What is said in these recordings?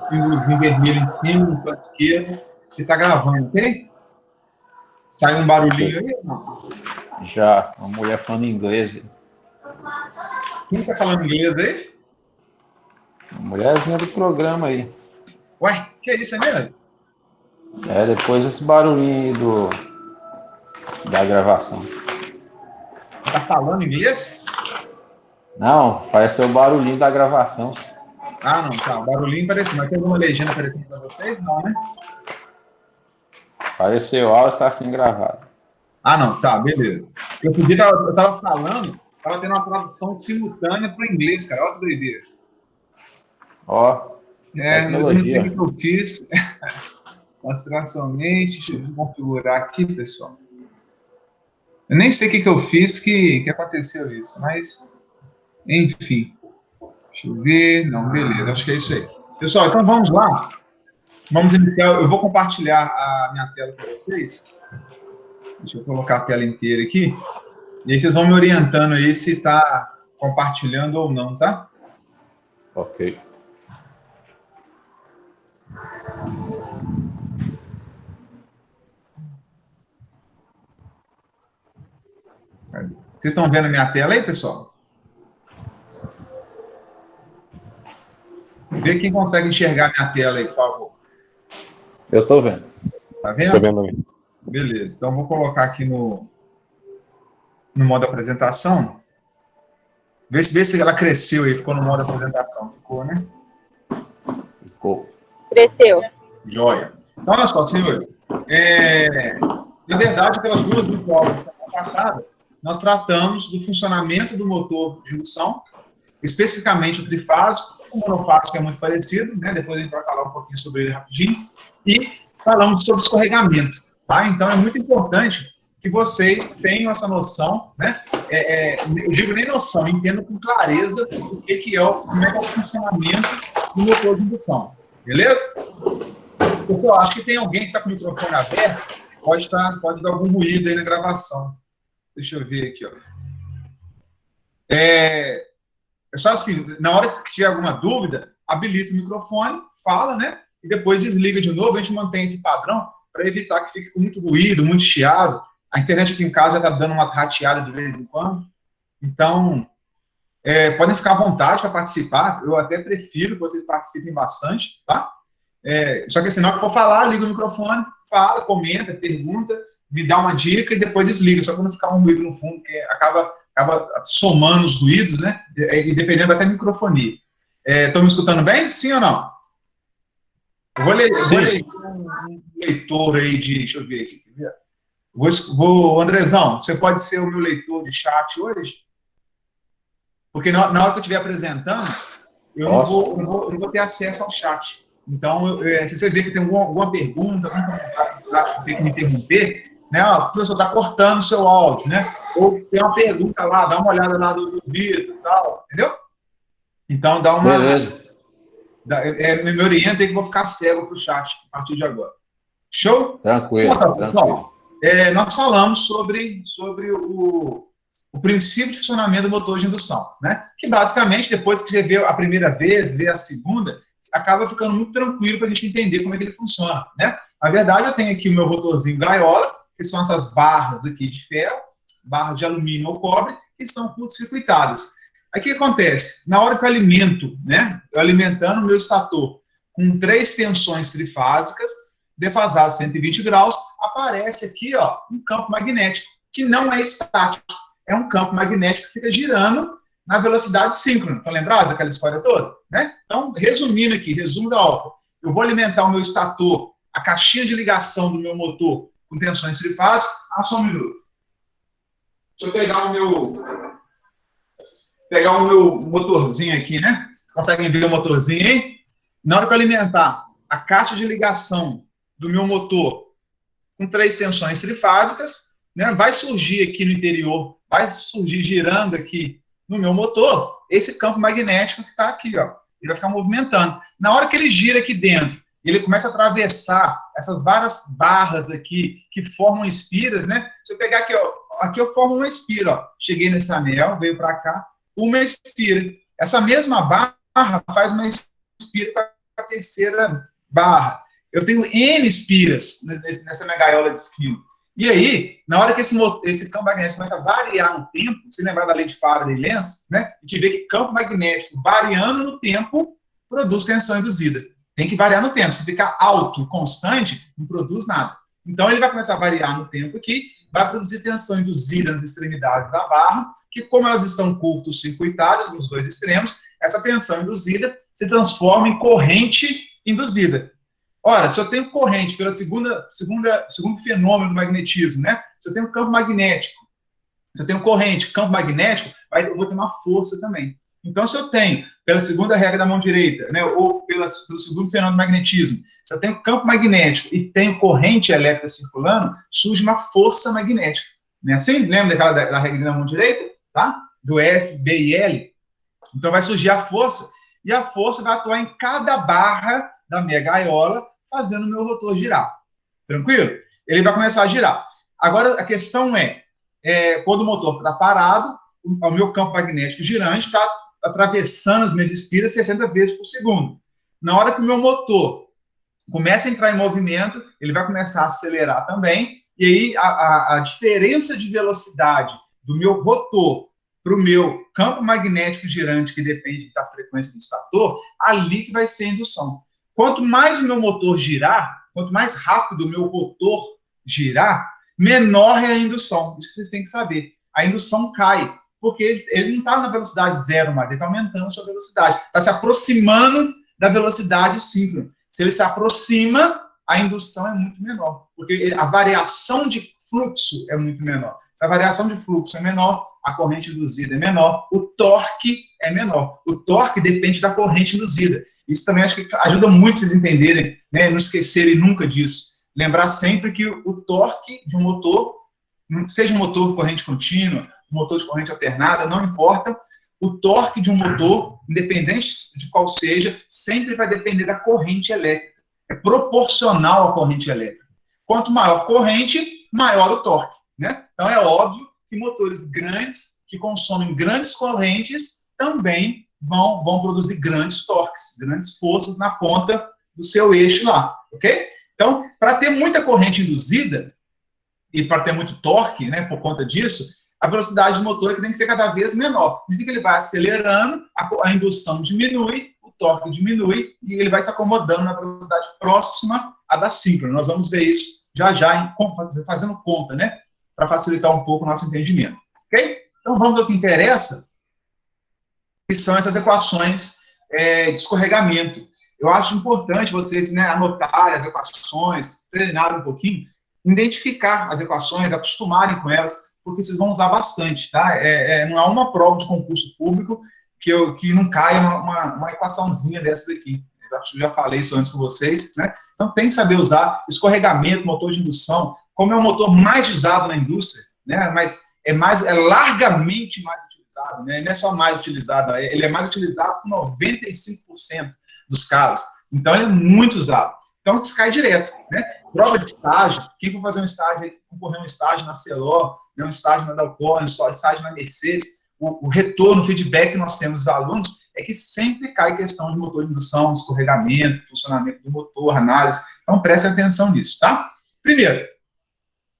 símbolozinho vermelho em cima, no canto esquerdo, que está gravando, ok? Sai um barulhinho aí? Não. Já, uma mulher falando inglês. Quem está falando inglês aí? Uma mulherzinha do programa aí. Ué, que é isso, é mesmo? Depois esse barulhinho aí da gravação. Tá falando inglês? Não, faz seu barulhinho da gravação. Ah, não, tá. O barulhinho pareceu. Mas tem alguma legenda aparecendo para vocês? Não, né? Pareceu, o áudio está sendo gravado. Ah, não, tá, beleza. Eu tava falando, tava tendo uma tradução simultânea para o inglês, cara. Olha que doideira. Ó, Eu não sei tecnologia. o que eu fiz. Mostrar somente. Deixa eu configurar aqui, pessoal. Eu nem sei o que eu fiz que aconteceu isso, mas, enfim. Deixa eu ver. Não, beleza, acho que é isso aí. Pessoal, então vamos lá. Vamos iniciar. Eu vou compartilhar a minha tela para vocês. Deixa eu colocar a tela inteira aqui. E aí vocês vão me orientando aí se está compartilhando ou não, tá? Ok. Vocês estão vendo a minha tela aí, pessoal? Vê quem consegue enxergar a minha tela aí, por favor. Eu estou vendo. Tá vendo? Tô vendo aí. Beleza. Então, vou colocar aqui no modo apresentação. Vê se ela cresceu aí, ficou no modo apresentação. Ficou, né? Ficou. Cresceu. Joia. Então, olha só, senhores. Na verdade, pelas duas videoaulas da semana passada, nós tratamos do funcionamento do motor de indução, especificamente o trifásico, o monofásico, que é muito parecido, né? Depois a gente vai falar um pouquinho sobre ele rapidinho. E falamos sobre escorregamento, tá? Então, é muito importante que vocês tenham essa noção, né? Eu digo nem noção, entendam com clareza o que é como é que é o funcionamento do motor de indução. Beleza? Pessoal, acho que tem alguém que está com o microfone aberto, pode dar algum ruído aí na gravação. Deixa eu ver aqui, ó. É só assim, na hora que tiver alguma dúvida, habilita o microfone, fala, né? E depois desliga de novo, a gente mantém esse padrão para evitar que fique com muito ruído, muito chiado. A internet aqui em casa já está dando umas rateadas de vez em quando. Então, podem ficar à vontade para participar. Eu até prefiro que vocês participem bastante, tá? Só que assim, na hora que for falar, liga o microfone, fala, comenta, pergunta, me dá uma dica e depois desliga, só para não ficar um ruído no fundo, que acaba somando os ruídos, né? E dependendo até da microfonia. Estão me escutando bem? Sim ou não? Eu vou ler um leitor aí de... Deixa eu ver aqui. Andrezão, você pode ser o meu leitor de chat hoje? Porque na hora que eu estiver apresentando, eu não vou ter acesso ao chat. Então, se você ver que tem alguma pergunta, tem que me interromper, né? O professor está cortando o seu áudio, né? Ou tem uma pergunta lá, dá uma olhada lá do vídeo e tal, entendeu? Então, dá uma... Beleza. Me orienta aí que eu vou ficar cego para o chat a partir de agora. Show? Tranquilo, Então, tranquilo. nós falamos sobre o princípio de funcionamento do motor de indução, né? Que basicamente, depois que você vê a primeira vez, vê a segunda, acaba ficando muito tranquilo para a gente entender como é que ele funciona, né? Na verdade, eu tenho aqui o meu rotorzinho gaiola, que são essas barras aqui de ferro, barras de alumínio ou cobre, que são curto-circuitadas. Aí o que acontece? Na hora que eu alimento, né? Eu alimentando o meu estator com 3 tensões trifásicas, defasadas 120 graus, aparece aqui, ó, um campo magnético, que não é estático. É um campo magnético que fica girando na velocidade síncrona. Estão lembrados daquela história toda? Né? Então, resumindo aqui, resumo da obra. Eu vou alimentar o meu estator, a caixinha de ligação do meu motor com tensões trifásicas. Só um minuto. Deixa eu pegar o meu motorzinho aqui, né? Vocês conseguem ver o motorzinho aí? Na hora que eu alimentar a caixa de ligação do meu motor com 3 tensões trifásicas, né? Vai surgir aqui no interior, vai surgir girando aqui no meu motor, esse campo magnético que está aqui, ó. Ele vai ficar movimentando. Na hora que ele gira aqui dentro, ele começa a atravessar essas várias barras aqui que formam espiras, né? Se eu pegar aqui, ó, aqui eu formo uma espira, ó. Cheguei nesse anel, veio para cá, uma espira. Essa mesma barra faz uma espira a terceira barra. Eu tenho N espiras nessa minha gaiola de esquilo. E aí, na hora que esse campo magnético começa a variar no tempo, se lembrar da lei de Faraday-Lenz, né, a gente vê que campo magnético variando no tempo produz tensão induzida. Tem que variar no tempo. Se ficar alto, constante, não produz nada. Então, ele vai começar a variar no tempo aqui, vai produzir tensão induzida nas extremidades da barra, que como elas estão curto-circuitadas nos dois extremos, essa tensão induzida se transforma em corrente induzida. Ora, se eu tenho corrente pela segundo fenômeno do magnetismo, né? Se eu tenho campo magnético, se eu tenho corrente, campo magnético, eu vou ter uma força também. Então, se eu tenho, pela segunda regra da mão direita, né, ou pelo segundo fenômeno do magnetismo, se eu tenho campo magnético e tenho corrente elétrica circulando, surge uma força magnética. Né? Assim, lembra da regra da mão direita? Tá? Do F, B e L? Então, vai surgir a força, e a força vai atuar em cada barra da minha gaiola, fazendo o meu rotor girar. Tranquilo? Ele vai começar a girar. Agora, a questão quando o motor está parado, o meu campo magnético girante está atravessando as minhas espiras 60 vezes por segundo. Na hora que o meu motor começa a entrar em movimento, ele vai começar a acelerar também, e aí a diferença de velocidade do meu rotor para o meu campo magnético girante, que depende da frequência do estator, ali que vai ser a indução. Quanto mais o meu motor girar, quanto mais rápido o meu rotor girar, menor é a indução. Isso que vocês têm que saber. A indução cai, porque ele não está na velocidade zero mais, ele está aumentando a sua velocidade. Está se aproximando da velocidade síncrona. Se ele se aproxima, a indução é muito menor, porque a variação de fluxo é muito menor. Se a variação de fluxo é menor, a corrente induzida é menor, o torque é menor. O torque depende da corrente induzida. Isso também acho que ajuda muito vocês entenderem, né, não esquecerem nunca disso. Lembrar sempre que o torque de um motor, seja um motor de corrente contínua, um motor de corrente alternada, não importa, o torque de um motor, independente de qual seja, sempre vai depender da corrente elétrica. É proporcional à corrente elétrica. Quanto maior a corrente, maior o torque. Né? Então é óbvio que motores grandes, que consomem grandes correntes, também vão produzir grandes torques, grandes forças na ponta do seu eixo lá, ok? Então, para ter muita corrente induzida e para ter muito torque, né, por conta disso, a velocidade do motor é que tem que ser cada vez menor. À medida que ele vai acelerando, a indução diminui, o torque diminui e ele vai se acomodando na velocidade próxima à da síncrona. Nós vamos ver isso já, fazendo conta, né, para facilitar um pouco o nosso entendimento, ok? Então, vamos ao que interessa, que são essas equações de escorregamento. Eu acho importante vocês, né, anotarem as equações, treinarem um pouquinho, identificar as equações, acostumarem com elas, porque vocês vão usar bastante, tá? Não há uma prova de concurso público que não caia uma equaçãozinha dessa daqui. Eu já falei isso antes com vocês, né? Então tem que saber usar escorregamento, motor de indução, como é o motor mais usado na indústria, né? Mas é largamente mais utilizado, né? Não é só mais utilizado, ele é mais utilizado por 95% dos casos. Então, ele é muito usado. Então, descai direto, né? Prova de estágio, quem for fazer um estágio, concorrer um estágio na Celor, um estágio na Dalcor, um estágio na Mercedes, o retorno, o feedback que nós temos dos alunos é que sempre cai questão de motor de indução, escorregamento, funcionamento do motor, análise. Então, preste atenção nisso, tá? Primeiro,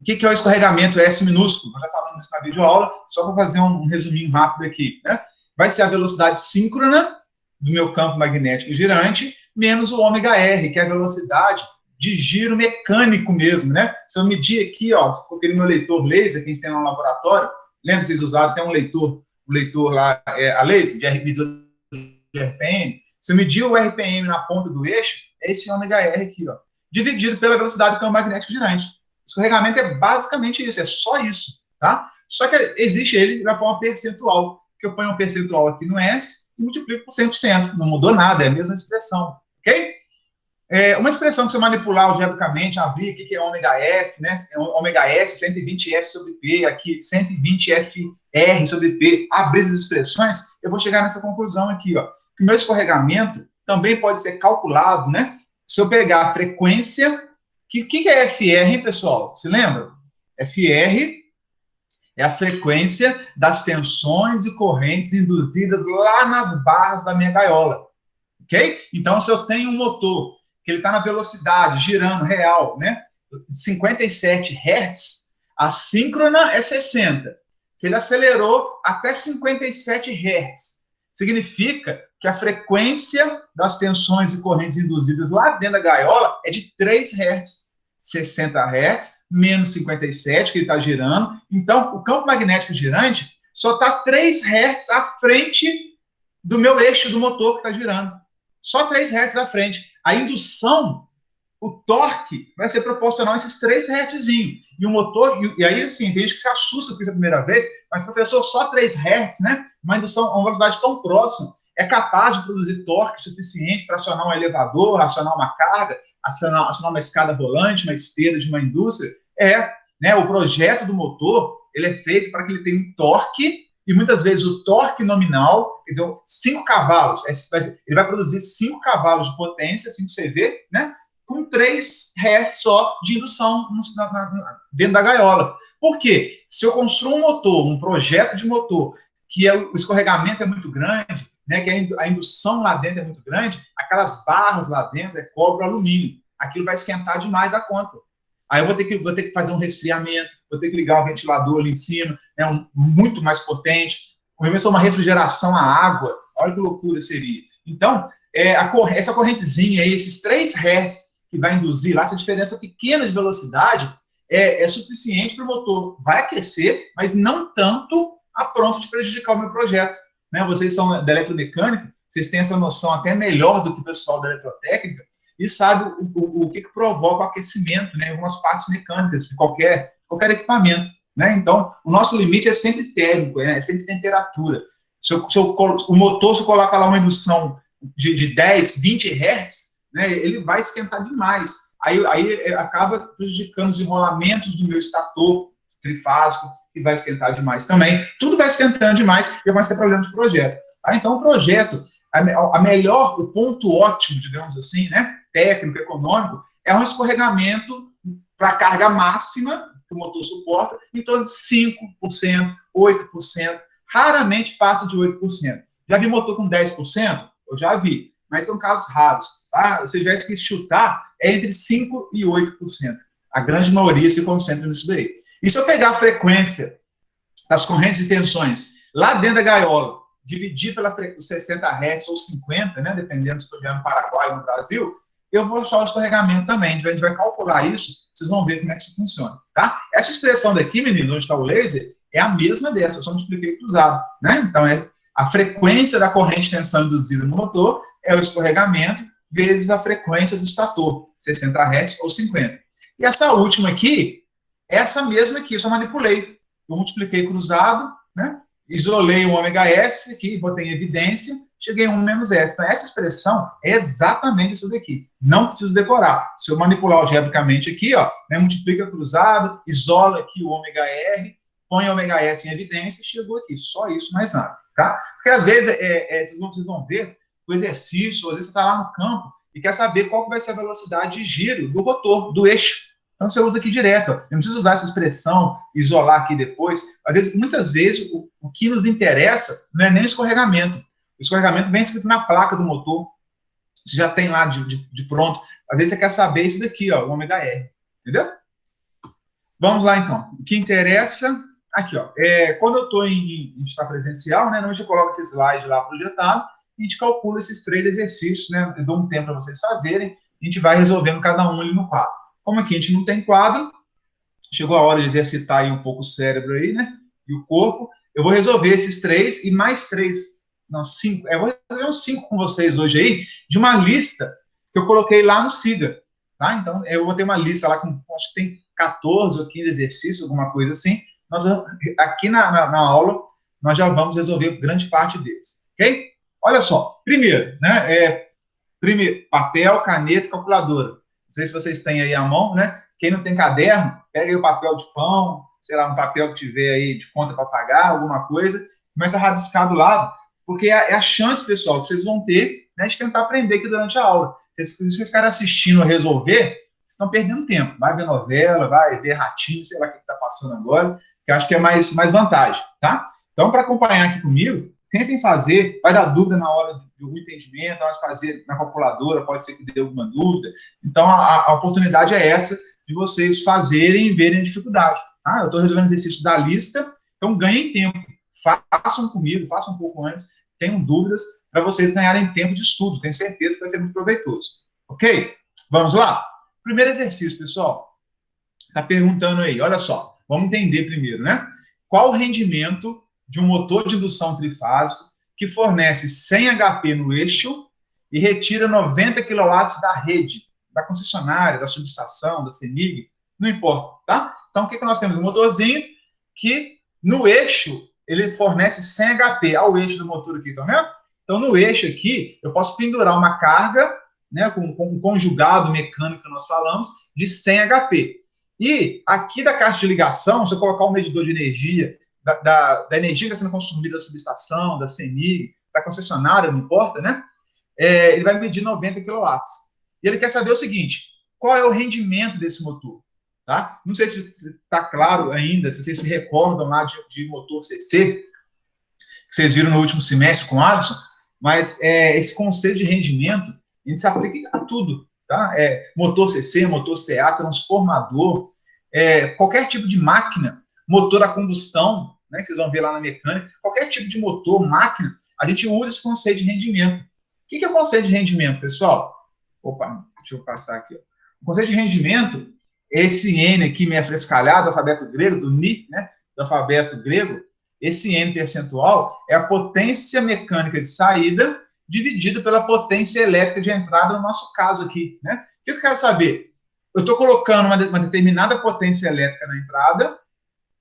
o que é o escorregamento S minúsculo? Nós já falamos isso na videoaula, só para fazer um resuminho rápido aqui, né? Vai ser a velocidade síncrona do meu campo magnético girante, menos o ômega R, que é a velocidade de giro mecânico mesmo, né? Se eu medir aqui, ó, com aquele meu leitor laser que a gente tem no laboratório, lembra que vocês usaram até um leitor lá, a laser, de RPM? Se eu medir o RPM na ponta do eixo, é esse ômega R aqui, ó, dividido pela velocidade do campo magnético girante. Escorregamento é basicamente isso, é só isso, tá? Só que existe ele na forma percentual, que eu ponho um percentual aqui no S e multiplico por 100%, não mudou nada, é a mesma expressão, ok? Uma expressão que você manipular algebricamente, abrir aqui, que é ômega F, né? Ômega S, 120F sobre P, aqui 120FR sobre P, abrir essas expressões, eu vou chegar nessa conclusão aqui, ó. Que o meu escorregamento também pode ser calculado, né? Se eu pegar a frequência, o que é FR, hein, pessoal? Se lembra? FR é a frequência das tensões e correntes induzidas lá nas barras da minha gaiola. ok? Então, se eu tenho um motor que ele está na velocidade, girando, real, né, 57 Hz, a síncrona é 60. Se ele acelerou até 57 Hz, significa que a frequência das tensões e correntes induzidas lá dentro da gaiola é de 3 Hz. 60 Hz, menos 57, que ele está girando. Então, o campo magnético girante só está 3 Hz à frente do meu eixo do motor que está girando. Só 3 Hz à frente. A indução, o torque, vai ser proporcional a esses 3 Hz. E o motor, e aí, assim, tem gente que se assusta com isso a primeira vez, mas, professor, só 3 Hz, né? Uma indução a uma velocidade tão próxima, é capaz de produzir torque suficiente para acionar um elevador, acionar uma carga, acionar uma escada rolante, uma esteira de uma indústria? Né? O projeto do motor, ele é feito para que ele tenha um torque, e muitas vezes o torque nominal, quer dizer, 5 cavalos, ele vai produzir 5 cavalos de potência, 5 CV, né? Com 3 Hz só de indução dentro da gaiola. Por quê? Se eu construo um motor, um projeto de motor, que o escorregamento é muito grande, né, que a indução lá dentro é muito grande, aquelas barras lá dentro é cobre ou alumínio. Aquilo vai esquentar demais da conta. Aí eu vou ter que fazer um resfriamento, vou ter que ligar um ventilador ali em cima, né, muito mais potente. Começou uma refrigeração à água, olha que loucura seria. Então, essa correntezinha aí, esses 3 Hz que vai induzir lá, essa diferença pequena de velocidade, é suficiente para o motor. Vai aquecer, mas não tanto a ponto de prejudicar o meu projeto. Né? Vocês são da eletromecânica, vocês têm essa noção até melhor do que o pessoal da eletrotécnica, e sabe o que provoca o aquecimento, né, em algumas partes mecânicas de qualquer equipamento. Né? Então, o nosso limite é sempre térmico, né? É sempre temperatura. O motor, se eu colocar lá uma indução de 10, 20 Hz, né, ele vai esquentar demais. Aí acaba prejudicando os enrolamentos do meu estator trifásico, que vai esquentar demais também. Tudo vai esquentando demais e eu começo a ter problema de projeto. Então, o projeto, o ponto ótimo, digamos assim, né, técnico, econômico, é um escorregamento para a carga máxima que o motor suporta, em torno de 5%, 8%, raramente passa de 8%. Já vi motor com 10%? Eu já vi, mas são casos raros. Tá? Se eu tivesse que chutar, é entre 5% e 8%. A grande maioria se concentra nisso daí. E se eu pegar a frequência das correntes e tensões lá dentro da gaiola, dividir pela 60 Hz ou 50, né, dependendo se estou vendo no Paraguai ou no Brasil, eu vou achar o escorregamento também. A gente vai calcular isso, vocês vão ver como é que isso funciona. Tá? Essa expressão daqui, menino, onde está o laser, é a mesma dessa, eu só multipliquei cruzado. Né? Então, a frequência da corrente de tensão induzida no motor é o escorregamento vezes a frequência do estator, 60 Hz ou 50. E essa última aqui, essa mesma aqui, eu só manipulei. Eu multipliquei cruzado, né? Isolei o ômega S aqui, botei em evidência, cheguei a 1 menos S. Então, essa expressão é exatamente isso daqui. Não preciso decorar. Se eu manipular algebricamente aqui, ó, né, multiplica cruzado, isola aqui o ômega R, põe o ômega S em evidência e chegou aqui. Só isso, mais nada. Tá? Porque, às vezes, vocês vão ver o exercício, às vezes você está lá no campo e quer saber qual vai ser a velocidade de giro do rotor, do eixo. Então, você usa aqui direto. Ó. Eu não preciso usar essa expressão, isolar aqui depois. Às vezes, muitas vezes, o que nos interessa não é nem o escorregamento. O escorregamento vem escrito na placa do motor. Você já tem lá de pronto. Às vezes, você quer saber isso daqui, ó, o ômega R. Entendeu? Vamos lá, então. O que interessa... Aqui, ó. Quando eu estou em estar presencial, né, normalmente eu coloco esse slide lá projetado e a gente calcula esses 3 exercícios, né? Eu dou um tempo para vocês fazerem. A gente vai resolvendo cada um ali no quadro. Como aqui a gente não tem quadro, chegou a hora de exercitar aí um pouco o cérebro aí, né? E o corpo. Eu vou resolver esses 3 e mais 3, não, 5. Eu vou resolver uns 5 com vocês hoje aí, de uma lista que eu coloquei lá no SIGA, tá? Então, eu vou ter uma lista lá com, acho que tem 14 ou 15 exercícios, alguma coisa assim. Aqui na aula, nós já vamos resolver grande parte deles, ok? Olha só, primeiro, né? Primeiro, papel, caneta e calculadora. Não sei se vocês têm aí à mão, né? Quem não tem caderno, pega aí o papel de pão, sei lá, um papel que tiver aí de conta para pagar, alguma coisa, começa a rabiscar do lado, porque é a chance, pessoal, que vocês vão ter, né, de tentar aprender aqui durante a aula. Se vocês ficarem assistindo a resolver, vocês estão perdendo tempo. Vai ver novela, vai ver Ratinho, sei lá o que está passando agora, que eu acho que é mais vantagem, tá? Então, para acompanhar aqui comigo, tentem fazer, vai dar dúvida na hora do entendimento, na hora de fazer na calculadora, pode ser que dê alguma dúvida. Então, a oportunidade é essa, de vocês fazerem e verem a dificuldade. Ah, eu estou resolvendo exercício da lista, então ganhem tempo. Façam comigo, façam um pouco antes, tenham dúvidas, para vocês ganharem tempo de estudo. Tenho certeza que vai ser muito proveitoso. Ok? Vamos lá? Primeiro exercício, pessoal. Está perguntando aí, olha só. Vamos entender primeiro, né? Qual o rendimento de um motor de indução trifásico que fornece 100 HP no eixo e retira 90 kW da rede, da concessionária, da subestação, da CEMIG, não importa, tá? Então, o que nós temos? Um motorzinho que, no eixo, ele fornece 100 HP ao eixo do motor aqui, tá vendo? Então, no eixo aqui, eu posso pendurar uma carga, né, com um conjugado mecânico que nós falamos, de 100 HP. E aqui da caixa de ligação, se eu colocar um medidor de energia, da energia que está sendo consumida da subestação, da CEMIG, da concessionária, não importa, né? Ele vai medir 90 kW. E ele quer saber o seguinte, qual é o rendimento desse motor? Tá? Não sei se está claro ainda, se vocês se recordam lá de motor CC, que vocês viram no último semestre com o Alisson, mas esse conceito de rendimento, ele se aplica a tudo. Tá? Motor CC, motor CA, transformador, qualquer tipo de máquina, motor a combustão, né, que vocês vão ver lá na mecânica, qualquer tipo de motor, máquina, a gente usa esse conceito de rendimento. O que é o conceito de rendimento, pessoal? Opa, deixa eu passar aqui. Ó. O conceito de rendimento, esse N aqui meio afrescalhado, do alfabeto grego, do Ni, né, do alfabeto grego, esse N percentual é a potência mecânica de saída dividido pela potência elétrica de entrada, no nosso caso aqui, né? O que eu quero saber? Eu estou colocando uma determinada potência elétrica na entrada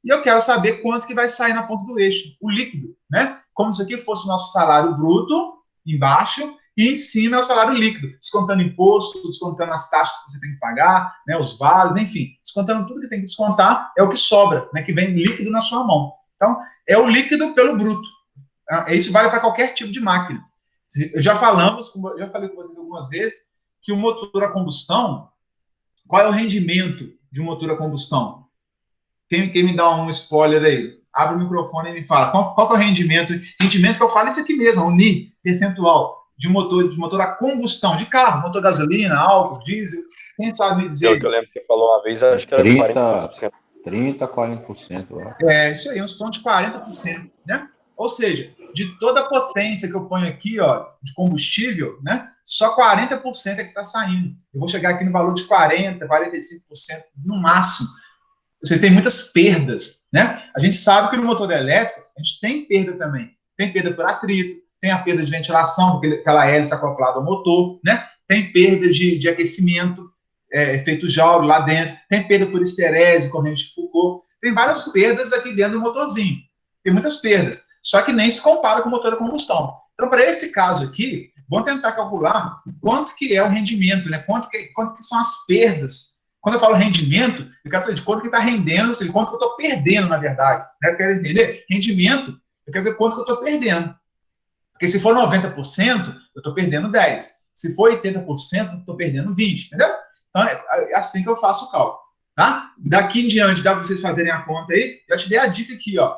e eu quero saber quanto que vai sair na ponta do eixo, o líquido, né? Como se aqui fosse o nosso salário bruto, embaixo, e em cima é o salário líquido, descontando imposto, descontando as taxas que você tem que pagar, né, os vales, enfim, descontando tudo que tem que descontar, é o que sobra, né, que vem líquido na sua mão. Então, é o líquido pelo bruto. Isso vale para qualquer tipo de máquina. Já falei com vocês algumas vezes, que o motor a combustão, qual é o rendimento de um motor a combustão? Quem me dá um spoiler aí? Abre o microfone e me fala. Qual que é o rendimento? Rendimento que eu falo é isso aqui mesmo, o NI, percentual, de motor a combustão, de carro, motor gasolina, álcool, diesel. Quem sabe me dizer? Pelo que eu lembro que você falou uma vez, acho que era 30, 40%. Isso aí, uns tons de 40%, né? Ou seja, de toda a potência que eu ponho aqui, ó, de combustível, né? Só 40% é que está saindo. Eu vou chegar aqui no valor de 40%, 45% no máximo. Você tem muitas perdas, né? A gente sabe que no motor elétrico, a gente tem perda também. Tem perda por atrito, tem a perda de ventilação, aquela hélice acoplada ao motor, né? Tem perda de aquecimento, efeito Joule lá dentro, tem perda por esterese, corrente de Foucault, tem várias perdas aqui dentro do motorzinho. Tem muitas perdas, só que nem se compara com o motor a combustão. Então, para esse caso aqui, vamos tentar calcular quanto que é o rendimento, né? Quanto que são as perdas. Quando eu falo rendimento, eu quero saber de quanto que está rendendo, ou seja, quanto que eu estou perdendo, na verdade. Né? Eu quero entender rendimento, eu quero ver quanto que eu estou perdendo. Porque se for 90%, eu estou perdendo 10%. Se for 80%, eu estou perdendo 20%. Entendeu? Então, é assim que eu faço o cálculo. Tá? Daqui em diante, dá para vocês fazerem a conta aí. Eu te dei a dica aqui, ó.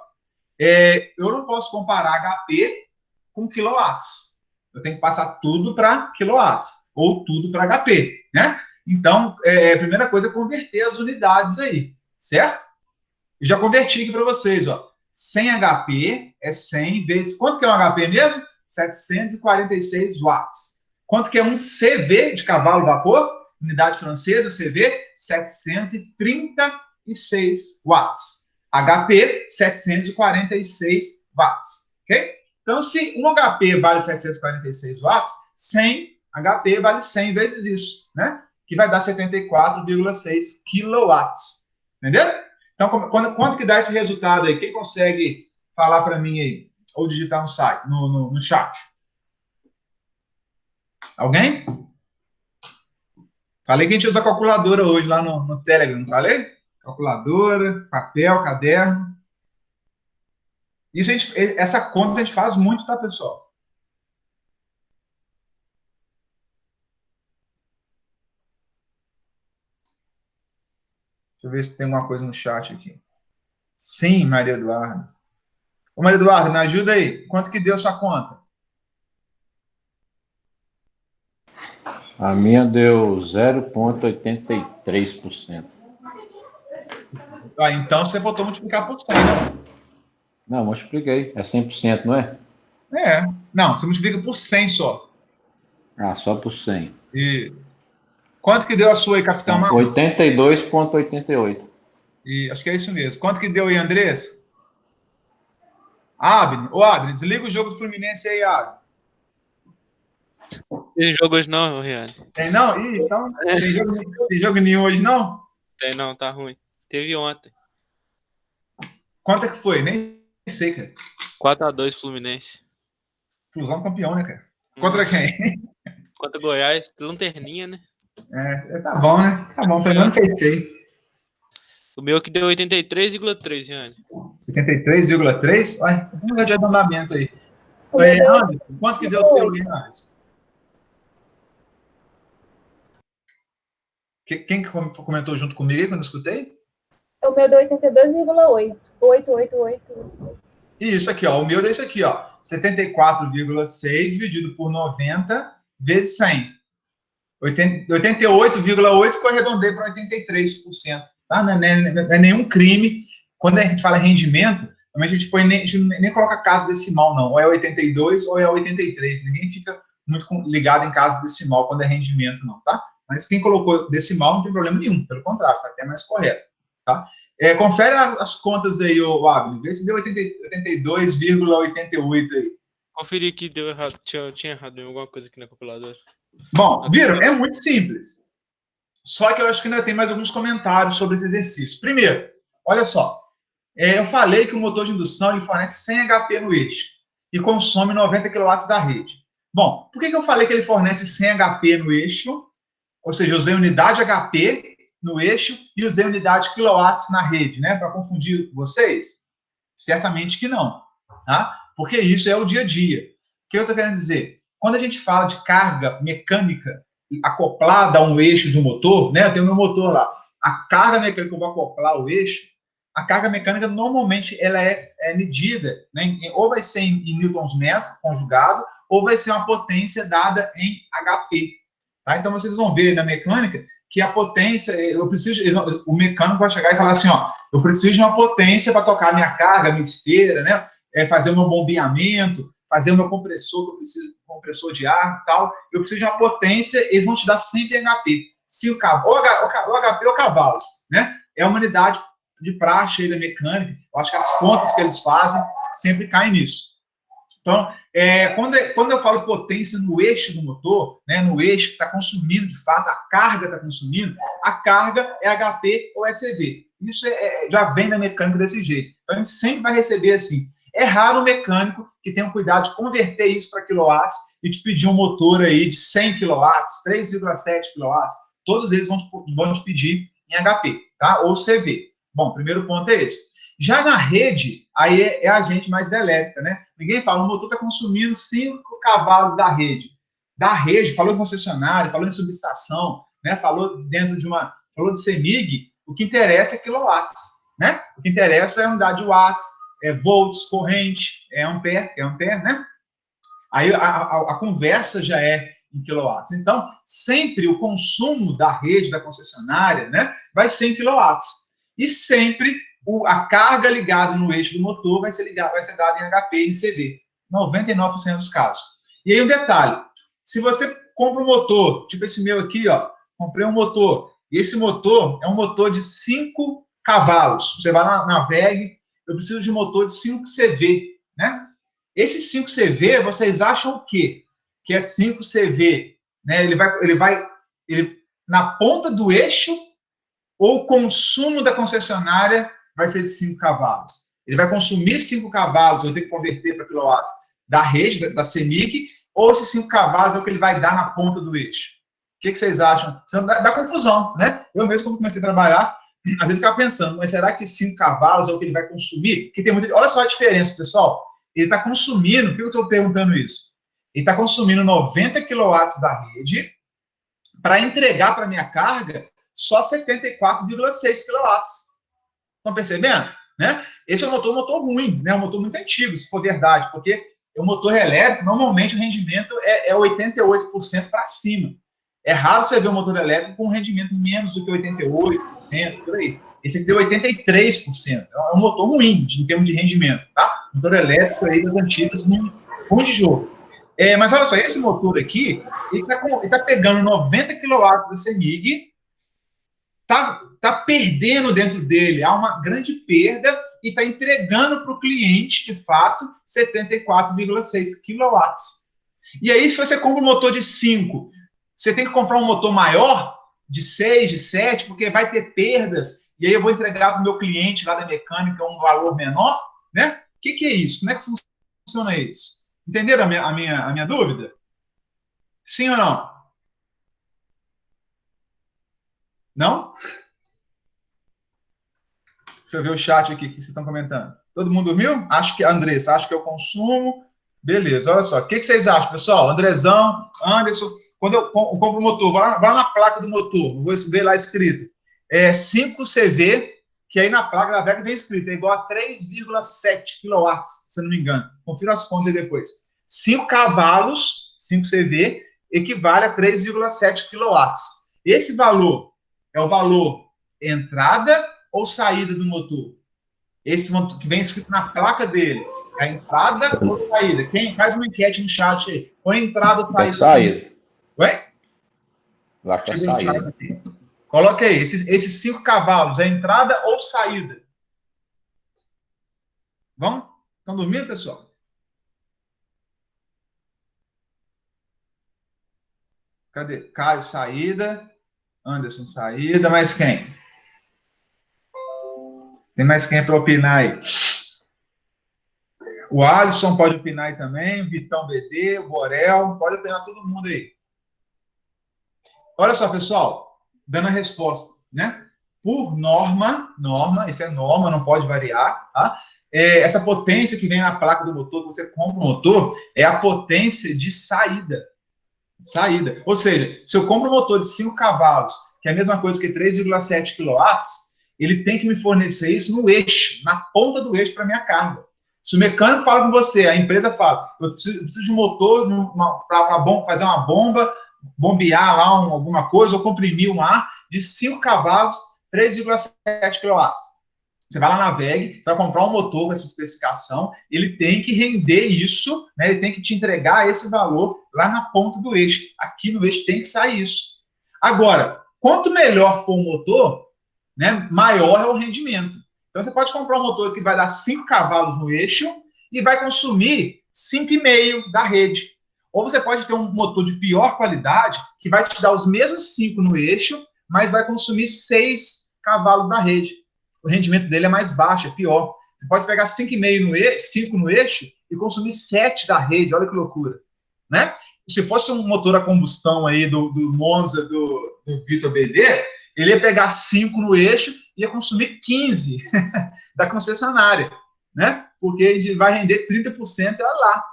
Eu não posso comparar HP com quilowatts. Eu tenho que passar tudo para quilowatts, ou tudo para HP, né? Então, a primeira coisa é converter as unidades aí, certo? Eu já converti aqui para vocês, ó. 100 HP é 100 vezes... Quanto que é um HP mesmo? 746 watts. Quanto que é um CV de cavalo-vapor? Unidade francesa, CV, 736 watts. HP, 746 watts. Ok? Então, se um HP vale 746 watts, 100 HP vale 100 vezes isso, né? Que vai dar 74,6 quilowatts. Entendeu? Então, quanto que dá esse resultado aí? Quem consegue falar para mim aí? Ou digitar no site, no chat? Alguém? Falei que a gente usa calculadora hoje lá no Telegram, não falei? Calculadora, papel, caderno. Essa conta a gente faz muito, tá, pessoal? Deixa eu ver se tem alguma coisa no chat aqui. Sim, Maria Eduarda. Ô, Maria Eduarda, me ajuda aí. Quanto que deu sua conta? A minha deu 0,83%. Ah, então você voltou a multiplicar por 100, né? Não, multipliquei. É 100%, não é? É. Não, você multiplica por 100 só. Ah, só por 100. E quanto que deu a sua aí, Capitão Então, Marcos? 82,88. E acho que é isso mesmo. Quanto que deu aí, Andrés? Abner. Ô, Abner, desliga o jogo do Fluminense aí, Abner. Tem jogo hoje não, Riane? Tem não? Ih, então, tem jogo nenhum hoje, não? Tem não, tá ruim. Teve ontem. Quanto é que foi? Nem sei, cara. 4-2 Fluminense. Flusão campeão, né, cara? Contra quem? Contra Goiás, lanterninha, né? Tá bom, né? Tá bom, pelo menos fechei. O meu que deu 83,3, Riane. 83,3? Olha, vamos ver de arredondamento aí. Anderson, quanto que deu o seu aí, Anderson? Quem que comentou junto comigo aí quando eu escutei? O meu deu 82,8. 888. Isso aqui, ó. O meu é isso aqui, ó. 74,6 dividido por 90 vezes 100. 88,8 que eu arredondei para 83%. Tá? Não é nenhum crime. Quando a gente fala rendimento, a gente nem coloca casa decimal, não. Ou é 82 ou é 83. Ninguém fica muito ligado em casa decimal quando é rendimento, não, tá? Mas quem colocou decimal não tem problema nenhum. Pelo contrário, tá até mais correto. Tá? Confere as contas aí, o Abner. Vê se deu 82,88 aí. Conferi que deu errado. Tinha errado em alguma coisa aqui na calculadora. Bom, viram? É muito simples. Só que eu acho que ainda tem mais alguns comentários sobre esse exercício. Primeiro, olha só. Eu falei que o motor de indução ele fornece 100 HP no eixo e consome 90 kW da rede. Bom, por que eu falei que ele fornece 100 HP no eixo? Ou seja, eu usei unidade HP no eixo e usei unidade quilowatts na rede, né? Para confundir vocês? Certamente que não, tá? Porque isso é o dia a dia. O que eu estou querendo dizer? Quando a gente fala de carga mecânica acoplada a um eixo de um motor, né? Eu tenho meu motor lá. A carga mecânica que eu vou acoplar ao eixo, a carga mecânica normalmente ela é medida, né? Ou vai ser em newtons metros conjugado, ou vai ser uma potência dada em HP. Tá? Então vocês vão ver na mecânica que a potência, o mecânico vai chegar e falar assim, ó, eu preciso de uma potência para tocar minha carga, minha esteira, né? Fazer o meu bombeamento, fazer o meu compressor, eu preciso de um compressor de ar e tal, eu preciso de uma potência, eles vão te dar sempre HP. Se o HP ou cavalos, né? É uma unidade de praxe aí da mecânica, eu acho que as contas que eles fazem sempre caem nisso. Então, quando eu falo potência no eixo do motor, né, no eixo que está consumindo, de fato, a carga está consumindo, a carga é HP ou SV. Isso já vem da mecânica desse jeito. Então, a gente sempre vai receber assim. É raro o mecânico que tenha o cuidado de converter isso para quilowatts e te pedir um motor aí de 100 quilowatts, 3,7 quilowatts. Todos eles vão te pedir em HP, tá? Ou CV. Bom, o primeiro ponto é esse. Já na rede, aí é a gente mais elétrica, né? Ninguém fala, o motor está consumindo 5 cavalos da rede. Da rede, falou em concessionário, falou em subestação, né? Falou falou de CEMIG, o que interessa é quilowatts, né? O que interessa é a unidade de watts, volts, corrente, ampere, né? Aí a conversa já é em quilowatts. Então, sempre o consumo da rede, da concessionária, né? Vai ser em quilowatts. E sempre a carga ligada no eixo do motor vai ser dada em HP e em CV. 99% dos casos. E aí um detalhe, se você compra um motor, tipo esse meu aqui, ó, comprei um motor, e esse motor é um motor de 5 cavalos. Você vai na VEG, eu preciso de um motor de 5 CV, né? Esse 5 CV, vocês acham o quê? Que é 5 CV, né? Ele na ponta do eixo, ou o consumo da concessionária vai ser de 5 cavalos. Ele vai consumir 5 cavalos, eu tenho que converter para quilowatts da rede, da CEMIG, ou esses 5 cavalos é o que ele vai dar na ponta do eixo. O que vocês acham? Dá confusão, né? Eu mesmo, quando comecei a trabalhar, às vezes ficava pensando, mas será que 5 cavalos é o que ele vai consumir? Porque tem muita... Olha só a diferença, pessoal. Ele está consumindo, por que eu estou perguntando isso? Ele está consumindo 90 quilowatts da rede para entregar para a minha carga só 74,6 kW. Estão percebendo? né? Esse é um motor ruim, né? Um motor muito antigo, se for verdade, porque o motor elétrico, normalmente o rendimento é 88% para cima. É raro você ver um motor elétrico com um rendimento menos do que 88%, por aí. Esse aqui deu 83%. É um motor ruim em termos de rendimento, tá? Motor elétrico aí das antigas, ruim de jogo. Mas olha só, esse motor aqui, ele tá pegando 90 kW da CEMIG, tá perdendo dentro dele, há uma grande perda e está entregando para o cliente, de fato, 74,6 kW. E aí, se você compra um motor de 5, você tem que comprar um motor maior, de 6, de 7, porque vai ter perdas, e aí eu vou entregar para o meu cliente lá da mecânica um valor menor, né? O que é isso? Como é que funciona isso? Entenderam a minha dúvida? Sim ou não? Não? Deixa eu ver o chat aqui que vocês estão comentando. Todo mundo dormiu? Acho que, Andressa, acho que eu consumo. Beleza, olha só. O que vocês acham, pessoal? Andrezão, Anderson, quando eu compro o motor, vai lá na placa do motor, vou ver lá escrito. 5CV, que aí na placa da VEG vem escrito, é igual a 3,7 kW, se eu não me engano. Confira as contas aí depois. 5 cavalos, 5CV, equivale a 3,7 kW. Esse valor é o valor entrada ou saída do motor? Esse motor que vem escrito na placa dele, é a entrada ou saída? Quem faz uma enquete no chat aí? Põe entrada ou saída? É saída. Oi? Eu acho que é saída. Coloca aí, esses 5 cavalos, é entrada ou saída? Vamos? Estão dormindo, pessoal? Cadê? Caio, saída. Anderson, saída. Mais quem? Tem mais quem para opinar aí? O Alisson pode opinar aí também. O Vitão BD, o Borel. Pode opinar todo mundo aí. Olha só, pessoal. Dando a resposta, né? Por norma, isso é norma, não pode variar, tá? Essa potência que vem na placa do motor, que você compra o motor, é a potência de saída. Ou seja, se eu compro um motor de 5 cavalos, que é a mesma coisa que 3,7 kW, ele tem que me fornecer isso no eixo, na ponta do eixo para minha carga. Se o mecânico fala com você, a empresa fala, eu preciso de um motor para fazer uma bomba, bombear lá alguma coisa, ou comprimir um ar de 5 cavalos, 3,7 kW. Você vai lá na VEG, você vai comprar um motor com essa especificação, ele tem que render isso, né? Ele tem que te entregar esse valor lá na ponta do eixo. Aqui no eixo tem que sair isso. Agora, quanto melhor for o motor, né, maior é o rendimento. Então, você pode comprar um motor que vai dar 5 cavalos no eixo e vai consumir 5,5 da rede. Ou você pode ter um motor de pior qualidade que vai te dar os mesmos 5 no eixo, mas vai consumir 6 cavalos da rede. O rendimento dele é mais baixo, é pior. Você pode pegar 5 no eixo e consumir 7 da rede, olha que loucura, né? Se fosse um motor a combustão aí do Monza, do Vitor BD, ele ia pegar 5 no eixo e ia consumir 15 da concessionária, né? Porque ele vai render 30% lá,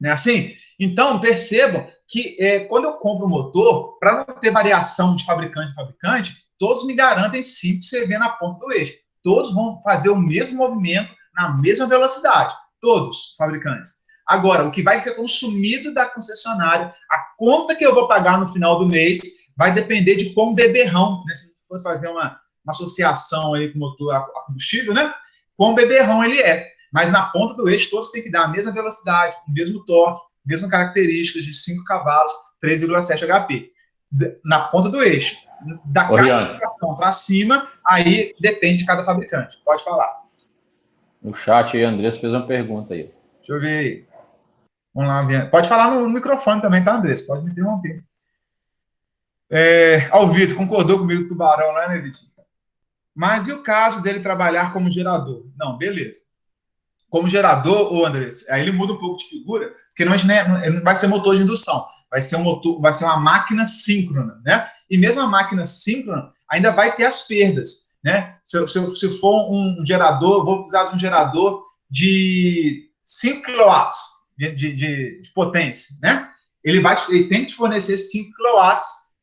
né? Assim, então, percebam que quando eu compro um motor, para não ter variação de fabricante a fabricante, todos me garantem 5 CV na ponta do eixo. Todos vão fazer o mesmo movimento na mesma velocidade. Todos, fabricantes. Agora, o que vai ser consumido da concessionária, a conta que eu vou pagar no final do mês, vai depender de quão beberrão, né? Se você for fazer uma associação aí com o motor a combustível, né? Quão beberrão ele é. Mas na ponta do eixo, todos têm que dar a mesma velocidade, o mesmo torque, mesma característica de 5 cavalos, 3,7 HP. Na ponta do eixo. Da caracterização para cima, aí depende de cada fabricante. Pode falar. No chat aí, Andrés fez uma pergunta aí. Deixa eu ver aí. Vamos lá, Viana. Pode falar no microfone também, tá, Andrés? Pode me interromper. O Vitor concordou comigo, Tubarão, né, Vitor? Mas e o caso dele trabalhar como gerador? Não, beleza. Como gerador, ô Andrés, aí ele muda um pouco de figura, porque não vai ser motor de indução, vai ser uma máquina síncrona, né? E mesmo a máquina síncrona ainda vai ter as perdas, né? Se for um gerador, vou precisar de um gerador de 5 kW de potência, né? Ele tem que te fornecer 5 kW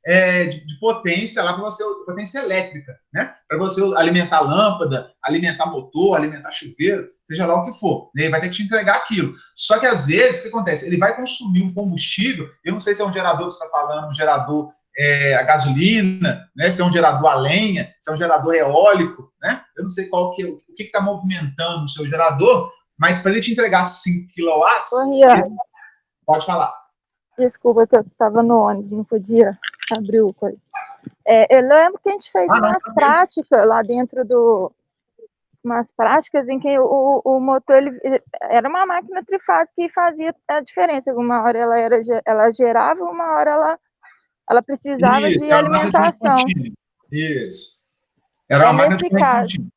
de potência lá para você, potência elétrica, né? Para você alimentar lâmpada, alimentar motor, alimentar chuveiro, seja lá o que for. Né? Ele vai ter que te entregar aquilo. Só que às vezes, o que acontece? Ele vai consumir um combustível, eu não sei se é um gerador que você está falando, um gerador a gasolina, né? Se é um gerador a lenha, se é um gerador eólico, né? Eu não sei o que está movimentando o seu gerador, mas para ele te entregar 5 quilowatts, pode falar. Desculpa que eu estava no ônibus, não podia abrir o coisa. Eu lembro que a gente fez umas práticas lá dentro umas práticas em que o motor ele era uma máquina trifásica que fazia a diferença. Uma hora ela gerava, uma hora ela precisava de alimentação. Isso. Era uma máquina de corrente contínua.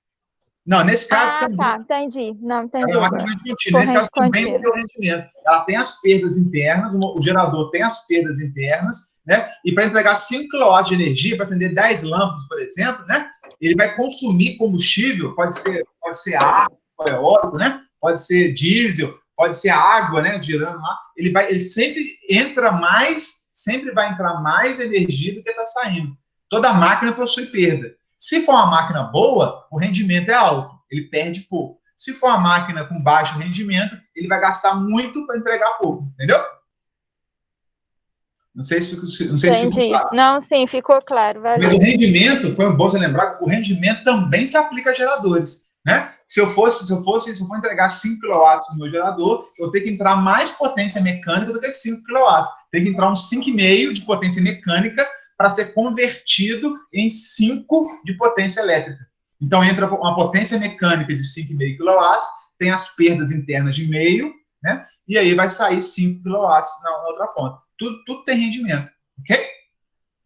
Não, nesse caso também. Tá, entendi. Não, entendi. Era uma máquina de corrente contínua. Nesse caso também o rendimento. Ela tem as perdas internas, o gerador tem as perdas internas, né? E para entregar 5 kW de energia, para acender 10 lâmpadas, por exemplo, né? Ele vai consumir combustível, pode ser ar, eólico, né? Pode ser diesel, pode ser água, né? Girando lá. Ele sempre vai entrar mais energia do que está saindo. Toda máquina possui perda. Se for uma máquina boa, o rendimento é alto, ele perde pouco. Se for uma máquina com baixo rendimento, ele vai gastar muito para entregar pouco, entendeu? Não sei se ficou claro. Não, sim, ficou claro. Valeu. Mas o rendimento, foi bom você lembrar que o rendimento também se aplica a geradores, né? Se eu for entregar 5 kW no meu gerador, eu tenho que entrar mais potência mecânica do que 5 kW. Tem que entrar uns 5,5 de potência mecânica para ser convertido em 5 de potência elétrica. Então, entra uma potência mecânica de 5,5 kW, tem as perdas internas de meio, né? E aí vai sair 5 kW na outra ponta. Tudo tem rendimento, ok?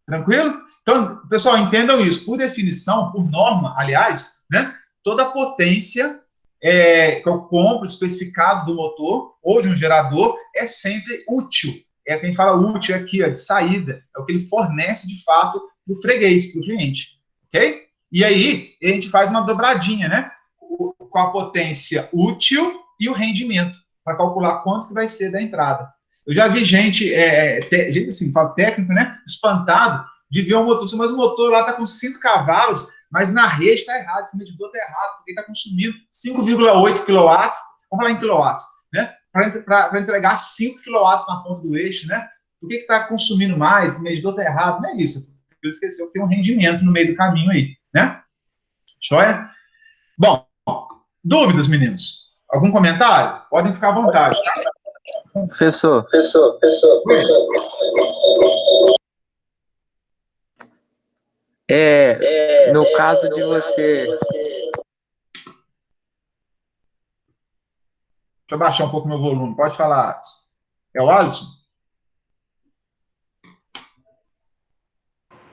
Tranquilo? Então, pessoal, entendam isso. Por definição, por norma, aliás, né? Toda potência que eu compro, especificado do motor ou de um gerador, é sempre útil. É o que a gente fala útil aqui, ó, de saída. É o que ele fornece, de fato, para o freguês, para o cliente. Ok? E aí, a gente faz uma dobradinha, né? Com a potência útil e o rendimento, para calcular quanto que vai ser da entrada. Eu já vi gente assim, fala técnico, né? Espantado de ver um motor, mas o motor lá está com 5 cavalos, mas na rede está errado, esse medidor está errado, porque está consumindo 5,8 kW, vamos falar em quilowatts, né? Para entregar 5 kW na ponta do eixo, né? Por que está consumindo mais? O medidor está errado? Não é isso. Ele esqueceu que tem um rendimento no meio do caminho aí, né? Joia? Bom, dúvidas, meninos? Algum comentário? Podem ficar à vontade. Professor. No caso de você... Deixa eu baixar um pouco meu volume. Pode falar, Alisson. É o Alisson?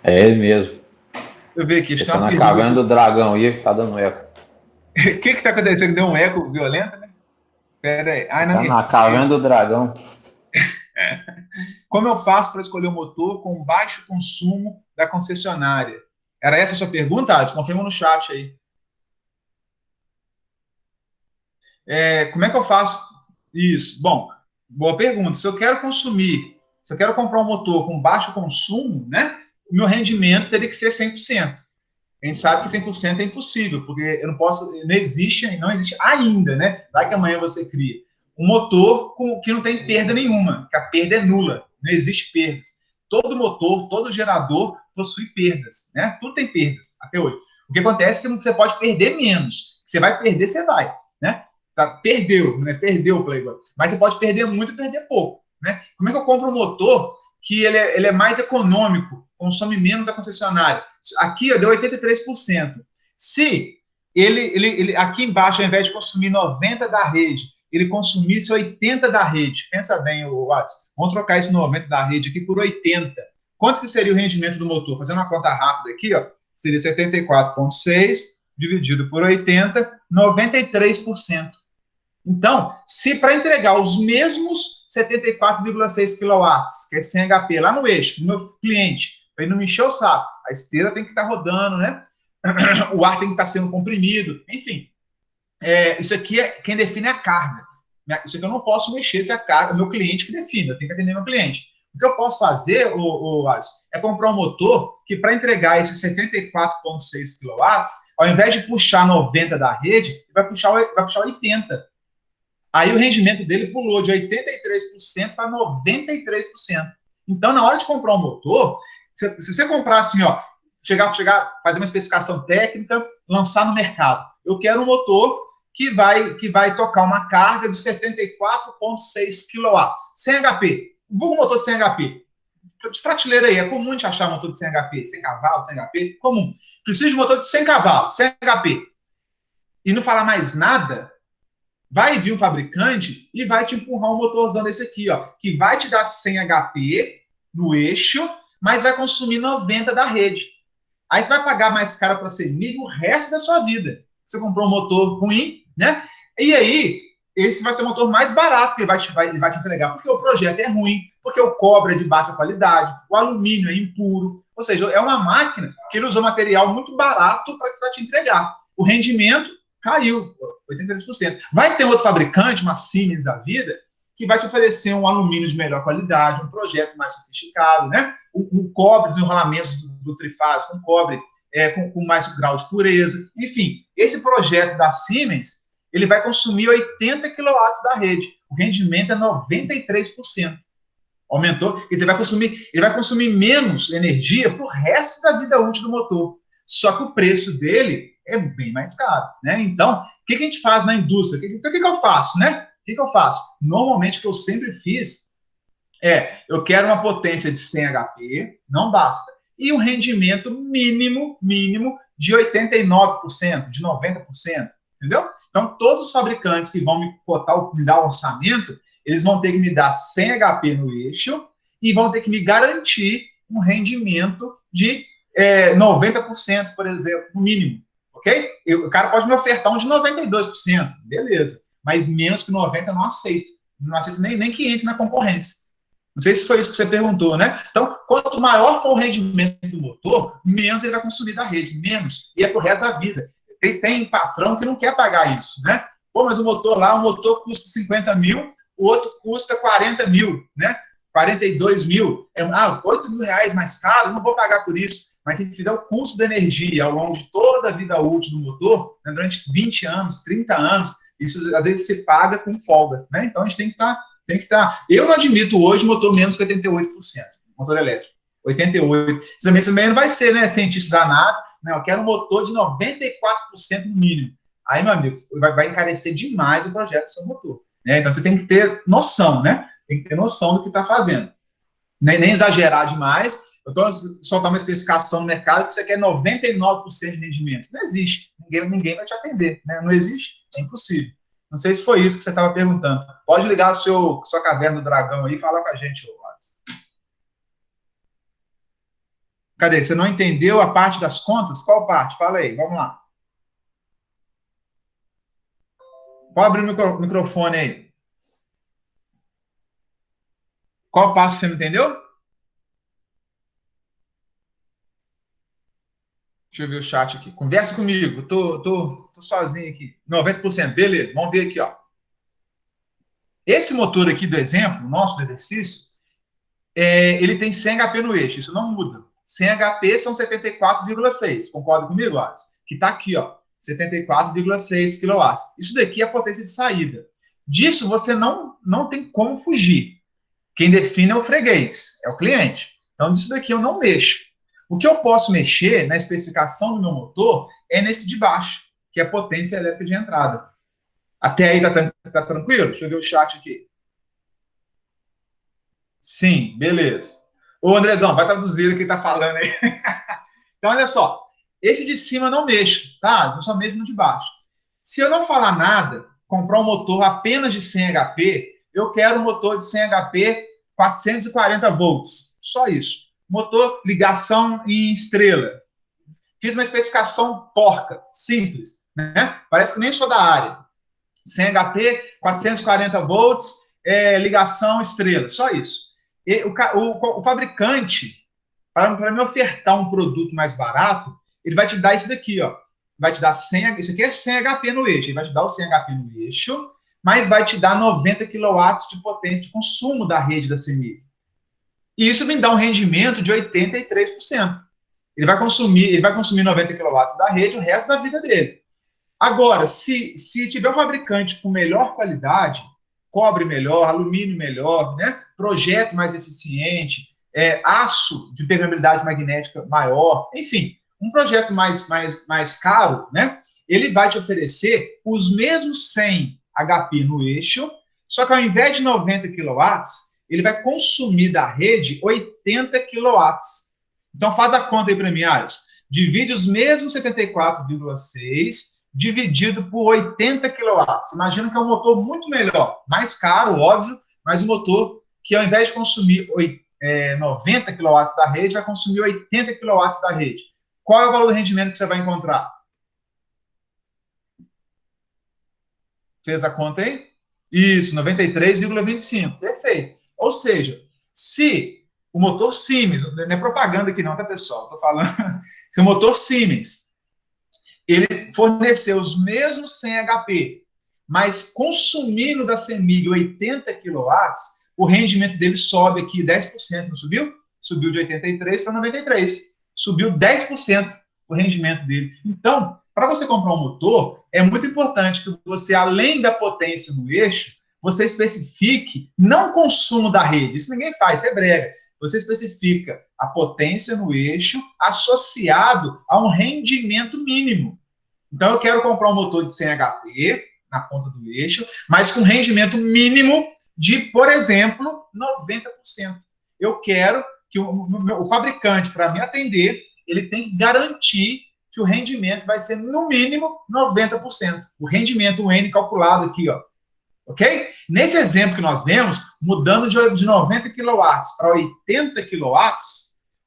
É ele mesmo. Deixa eu ver aqui. Está na caverna do dragão aí, que tá dando eco. O que está acontecendo? Deu um eco violento, né? Pera aí. Tá na caverna do dragão. Como eu faço para escolher um motor com baixo consumo da concessionária? Era essa a sua pergunta, Alisson? Confirma no chat aí. Como é que eu faço isso? Bom, boa pergunta. Se eu quero comprar um motor com baixo consumo, né, o meu rendimento teria que ser 100%. A gente sabe que 100% é impossível, porque não existe ainda, né? Vai que amanhã você cria um motor que não tem perda nenhuma, que a perda é nula, não existe perdas. Todo motor, todo gerador possui perdas, né? Tudo tem perdas, até hoje. O que acontece é que você pode perder menos. Você vai perder, você vai, né? Perdeu, né? Perdeu o Playboy. Mas você pode perder muito e perder pouco, né? Como é que eu compro um motor que ele é mais econômico, consome menos a concessionária? Aqui, ó, deu 83%. Se ele aqui embaixo, ao invés de consumir 90 da rede, ele consumisse 80 da rede, pensa bem, Watson, vamos trocar esse 90 da rede aqui por 80. Quanto que seria o rendimento do motor? Fazendo uma conta rápida aqui, ó, seria 74,6 dividido por 80, 93%. Então, se para entregar os mesmos 74,6 kW, que é 100 HP, lá no eixo, no meu cliente, para ele não me encher o saco, a esteira tem que estar rodando, né? O ar tem que estar sendo comprimido, enfim. Isso aqui quem define é a carga. Isso aqui eu não posso mexer, que é a carga, o meu cliente que define, eu tenho que atender meu cliente. O que eu posso fazer, Alisson, é comprar um motor que, para entregar esses 74,6 kW, ao invés de puxar 90 da rede, vai puxar 80. Aí o rendimento dele pulou de 83% para 93%. Então, na hora de comprar um motor, se você comprar assim, ó, chegar, fazer uma especificação técnica, lançar no mercado, eu quero um motor que vai tocar uma carga de 74,6 kW, 100 HP. Vulgo motor 100 HP. De prateleira aí, é comum de achar motor de 100 HP, 100 cavalos, 100 HP, comum. Preciso de motor de 100 cavalos, 100 HP. E não falar mais nada, vai vir um fabricante e vai te empurrar um motorzão desse aqui, ó, que vai te dar 100 HP no eixo, mas vai consumir 90 da rede. Aí você vai pagar mais caro para ser amigo o resto da sua vida. Você comprou um motor ruim, né? E aí, esse vai ser o motor mais barato que ele vai te entregar, porque o projeto é ruim, porque o cobre é de baixa qualidade, o alumínio é impuro, ou seja, é uma máquina que ele usou material muito barato para te entregar. O rendimento caiu, 83%. Vai ter outro fabricante, uma Siemens da vida, que vai te oferecer um alumínio de melhor qualidade, um projeto mais sofisticado, né? O cobre, desenrolamentos do trifásico, com cobre com mais grau de pureza. Enfim, esse projeto da Siemens, ele vai consumir 80 kW da rede. O rendimento é 93%. Aumentou, quer dizer, ele vai consumir menos energia para o resto da vida útil do motor. Só que o preço dele é bem mais caro, né? Então, o que a gente faz na indústria? Então, o que eu faço, né? O que eu faço? Normalmente, o que eu sempre fiz eu quero uma potência de 100 HP, não basta, e um rendimento mínimo de 89%, de 90%, entendeu? Então, todos os fabricantes que vão me dar o orçamento, eles vão ter que me dar 100 HP no eixo e vão ter que me garantir um rendimento de 90%, por exemplo, no mínimo, ok? O cara pode me ofertar um de 92%, beleza, mas menos que 90% eu não aceito. Não aceito nem que entre na concorrência. Não sei se foi isso que você perguntou, né? Então, quanto maior for o rendimento do motor, menos ele vai consumir da rede, menos. E é pro resto da vida. Tem patrão que não quer pagar isso, né? Pô, mas o motor custa 50 mil, o outro custa 40 mil, né? 42 mil. 8 mil reais mais caro, eu não vou pagar por isso. Mas se fizer o custo da energia ao longo de toda a vida útil do motor, né, durante 20 anos, 30 anos, isso às vezes se paga com folga, né? Então a gente tem que estar. Eu não admito hoje motor menos que 88%, motor elétrico. 88%. Também não vai ser, né, cientista da NASA. Não, eu quero um motor de 94% no mínimo. Aí, meu amigo, vai encarecer demais o projeto do seu motor. Né? Então você tem que ter noção, né? Tem que ter noção do que está fazendo. Nem exagerar demais. Eu estou soltando uma especificação no mercado que você quer 99% de rendimento. Não existe. Ninguém vai te atender. Né? Não existe. É impossível. Não sei se foi isso que você estava perguntando. Pode ligar a sua caverna do dragão aí e falar com a gente, Wallace. Cadê? Você não entendeu a parte das contas? Qual parte? Fala aí, vamos lá. Pode abrir o microfone aí. Qual passo você não entendeu? Deixa eu ver o chat aqui. Conversa comigo. Tô sozinho aqui. 90%. Beleza. Vamos ver aqui, ó. Esse motor aqui do exemplo, nosso do exercício, ele tem 100 HP no eixo. Isso não muda. 100 HP são 74,6. Concorda comigo, Alisson? Que tá aqui, ó. 74,6 kW. Isso daqui é a potência de saída. Disso você não tem como fugir. Quem define é o freguês, é o cliente. Então, disso daqui eu não mexo. O que eu posso mexer na especificação do meu motor é nesse de baixo, que é a potência elétrica de entrada. Até aí tá tranquilo? Deixa eu ver o chat aqui. Sim, beleza. Ô, Andrezão, vai traduzir o que tá falando aí. Então, olha só. Esse de cima eu não mexo, tá? Eu só mexo no de baixo. Se eu não falar nada, comprar um motor apenas de 100 HP, eu quero um motor de 100 HP, 440 volts. Só isso. Motor, ligação em estrela. Fiz uma especificação porca, simples, né? Parece que nem sou da área. 100 HP, 440 volts, ligação estrela. Só isso. E o fabricante, para me ofertar um produto mais barato, ele vai te dar isso daqui, ó. Vai te dar 100, isso aqui é 100 HP no eixo. Ele vai te dar o 100 HP no eixo, mas vai te dar 90 kW de potência de consumo da rede da CEMIG. E isso me dá um rendimento de 83%. Ele vai consumir 90 kW da rede o resto da vida dele. Agora, se tiver um fabricante com melhor qualidade, cobre melhor, alumínio melhor, né? Projeto mais eficiente, aço de permeabilidade magnética maior, enfim, um projeto mais caro, né? Ele vai te oferecer os mesmos 100 HP no eixo, só que ao invés de 90 kW, ele vai consumir da rede 80 kW. Então faz a conta aí para mim, Alisson. Divide os mesmos 74,6 dividido por 80 kW. Imagina que é um motor muito melhor, mais caro, óbvio, mas um motor que ao invés de consumir 90 kW da rede, vai consumir 80 kW da rede. Qual é o valor do rendimento que você vai encontrar? Fez a conta aí? Isso, 93,25. Perfeito. Ou seja, se o motor Siemens, não é propaganda aqui não, tá, pessoal? Estou falando. Se o motor Siemens ele forneceu os mesmos 100 HP, mas consumindo da CEMIG 80 kW, o rendimento dele sobe aqui 10%, não subiu? Subiu de 83 para 93. Subiu 10% o rendimento dele. Então, para você comprar um motor, é muito importante que você, além da potência no eixo, você especifique não o consumo da rede. Isso ninguém faz, isso é brega. Você especifica a potência no eixo associado a um rendimento mínimo. Então, eu quero comprar um motor de 100 HP na ponta do eixo, mas com rendimento mínimo de, por exemplo, 90%. Eu quero que o fabricante, para me atender, ele tem que garantir que o rendimento vai ser, no mínimo, 90%. O rendimento, o N calculado aqui, ó. Ok? Nesse exemplo que nós demos, mudando de 90 kW para 80 kW,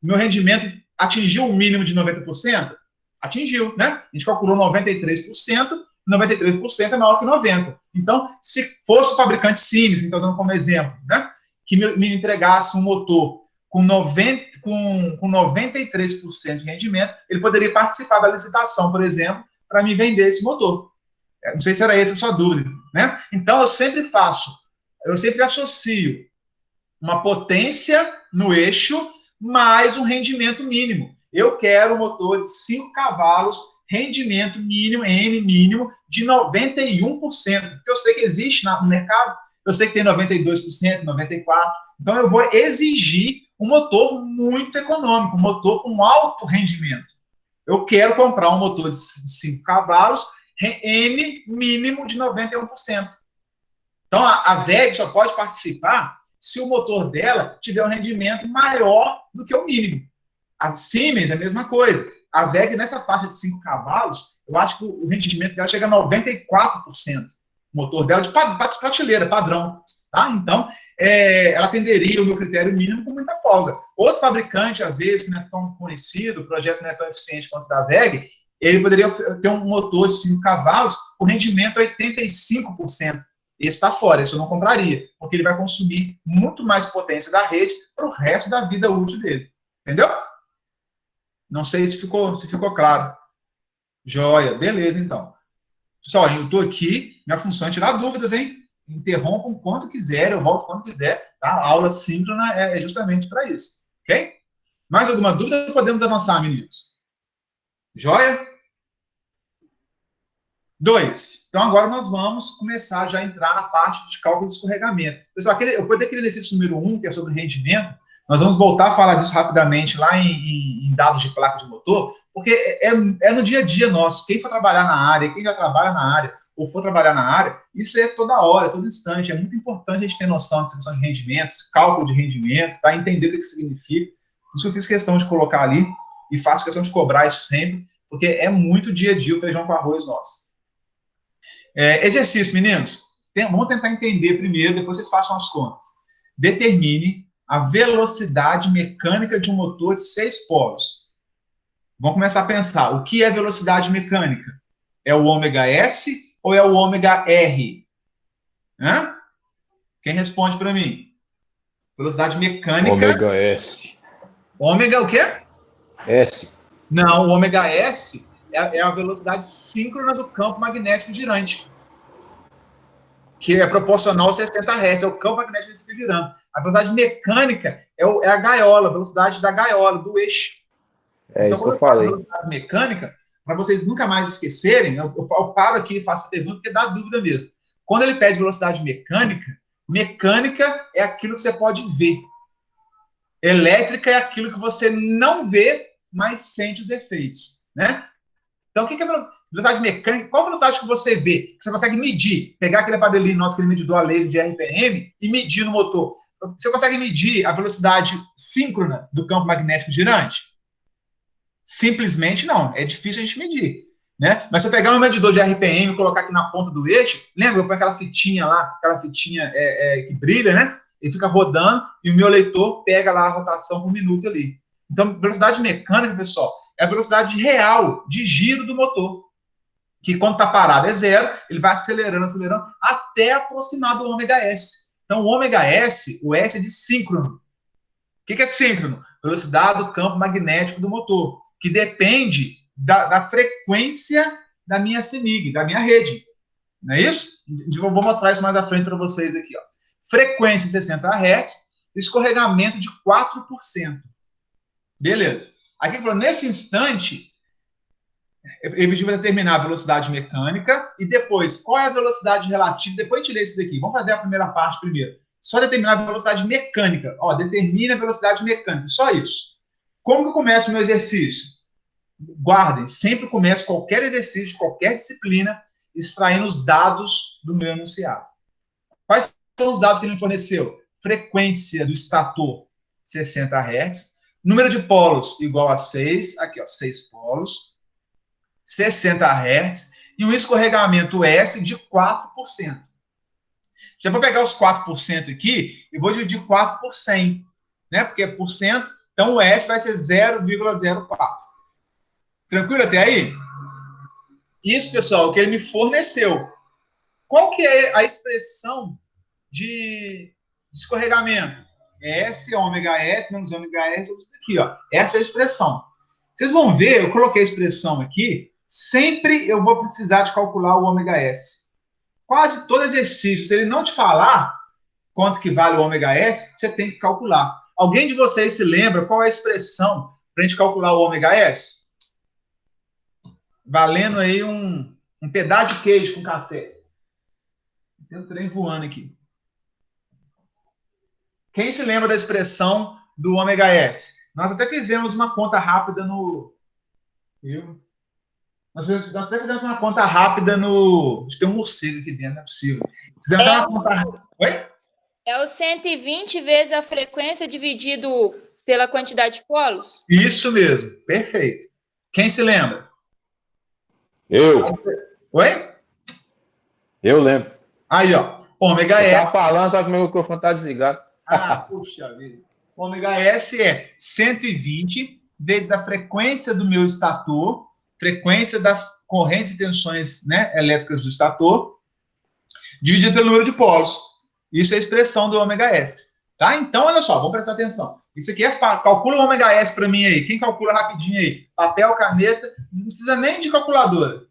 meu rendimento atingiu o mínimo de 90%? Atingiu, né? A gente calculou 93%, 93% é maior que 90%. Então, se fosse o fabricante Siemens, que estou usando como exemplo, né? Que me entregasse um motor com 93% de rendimento, ele poderia participar da licitação, por exemplo, para me vender esse motor. Não sei se era essa a sua dúvida, né? Então, eu sempre associo uma potência no eixo mais um rendimento mínimo. Eu quero um motor de 5 cavalos, rendimento mínimo, N mínimo, de 91%, porque eu sei que existe no mercado, eu sei que tem 92%, 94%, então eu vou exigir um motor muito econômico, um motor com alto rendimento. Eu quero comprar um motor de 5 cavalos, N mínimo de 91%. Então, a VEG só pode participar se o motor dela tiver um rendimento maior do que o mínimo. A Siemens é a mesma coisa. A VEG, nessa faixa de 5 cavalos, eu acho que o rendimento dela chega a 94%. O motor dela de prateleira, padrão. Tá? Então, ela atenderia o meu critério mínimo com muita folga. Outro fabricante, às vezes, que não é tão conhecido, o projeto não é tão eficiente quanto o da VEG, ele poderia ter um motor de 5 cavalos com rendimento 85%. Esse está fora, esse eu não compraria, porque ele vai consumir muito mais potência da rede para o resto da vida útil dele. Entendeu? Não sei se ficou claro. Joia, beleza, então. Pessoal, eu estou aqui, minha função é tirar dúvidas, hein? Interrompam quanto quiser, eu volto quando quiser, tá? A aula síncrona é justamente para isso, ok? Mais alguma dúvida? Podemos avançar, meninos. Joia? 2. Então, agora nós vamos começar já a entrar na parte de cálculo de escorregamento. Pessoal, eu poderia aquele exercício número 1, que é sobre rendimento, nós vamos voltar a falar disso rapidamente lá em dados de placa de motor, porque é no dia a dia nosso. Quem for trabalhar na área, quem já trabalha na área, ou for trabalhar na área, isso é toda hora, todo instante. É muito importante a gente ter noção de seleção de rendimentos, cálculo de rendimento, tá? Entender o que significa. Por isso que eu fiz questão de colocar ali e faço questão de cobrar isso sempre, porque é muito dia a dia o feijão com arroz nosso. Exercício, meninos. Vamos tentar entender primeiro, depois vocês façam as contas. Determine a velocidade mecânica de um motor de 6 polos. Vamos começar a pensar. O que é velocidade mecânica? É o ômega S ou é o ômega R? Hã? Quem responde para mim? Velocidade mecânica... Ômega S. Ômega o quê? S. Não, o ômega S é a velocidade síncrona do campo magnético girante, que é proporcional a 60 Hz. É o campo magnético que fica girando. A velocidade mecânica é a gaiola, a velocidade da gaiola, do eixo. É Então, isso que eu quando falo falei. velocidade mecânica, para vocês nunca mais esquecerem, eu paro aqui e faço a pergunta porque dá dúvida mesmo. Quando ele pede velocidade mecânica, mecânica é aquilo que você pode ver. Elétrica é aquilo que você não vê, mas sente os efeitos, né? Então, o que é velocidade mecânica? Qual a velocidade que você vê? Que você consegue medir? Pegar aquele aparelhinho nosso, aquele medidor a laser de RPM e medir no motor. Você consegue medir a velocidade síncrona do campo magnético girante? Simplesmente não. É difícil a gente medir, né? Mas se eu pegar um medidor de RPM e colocar aqui na ponta do eixo, lembra? Eu ponho aquela fitinha lá, aquela fitinha que brilha, né? Ele fica rodando e o meu leitor pega lá a rotação por minuto ali. Então, velocidade mecânica, pessoal, é a velocidade real de giro do motor. Que quando está parado é zero, ele vai acelerando, acelerando, até aproximar do ômega S. Então, o ômega S, o S é de síncrono. O que é síncrono? Velocidade do campo magnético do motor, que depende da frequência da minha CEMIG, da minha rede. Não é isso? Eu vou mostrar isso mais à frente para vocês aqui. Ó. Frequência 60 Hz, escorregamento de 4%. Beleza. Aqui falou, nesse instante, ele vai determinar a velocidade mecânica e depois, qual é a velocidade relativa? Depois a gente lê isso daqui. Vamos fazer a primeira parte primeiro. Só determinar a velocidade mecânica. Ó, determina a velocidade mecânica. Só isso. Como que eu começo o meu exercício? Guardem, sempre começo qualquer exercício de qualquer disciplina extraindo os dados do meu enunciado. Quais são os dados que ele me forneceu? Frequência do estator, 60 Hz. Número de polos igual a 6. Aqui, ó, 6 polos. 60 Hz. E um escorregamento S de 4%. Já vou pegar os 4% aqui e vou dividir 4 por 100. Né? Porque é por cento, então o S vai ser 0,04. Tranquilo até aí? Isso, pessoal, que ele me forneceu. Qual que é a expressão de escorregamento? S, ômega S, menos ômega S, aqui, ó. Essa é a expressão. Vocês vão ver, eu coloquei a expressão aqui, sempre eu vou precisar de calcular o ômega S. Quase todo exercício, se ele não te falar quanto que vale o ômega S, você tem que calcular. Alguém de vocês se lembra qual é a expressão para a gente calcular o ômega S? Valendo aí um pedaço de queijo com café. Tem um trem voando aqui. Quem se lembra da expressão do ômega S? Nós até fizemos uma conta rápida no... Nós até fizemos uma conta rápida no... Tem um morcego aqui dentro, não é possível. Fizemos uma conta rápida. Oi? É o 120 vezes a frequência dividido pela quantidade de polos? Isso mesmo, perfeito. Quem se lembra? Eu. Oi? Eu lembro. Aí, ó. Ômega Eu S. tava falando, só que meu microfone tá desligado. Ah, puxa vida. Ômega S é 120 vezes a frequência do meu estator, frequência das correntes e tensões, né, elétricas do estator, dividido pelo número de polos. Isso é a expressão do ômega S. Tá? Então, olha só, vamos prestar atenção. Isso aqui é fácil. Calcula o ômega S para mim aí. Quem calcula rapidinho aí? Papel, caneta, não precisa nem de calculadora.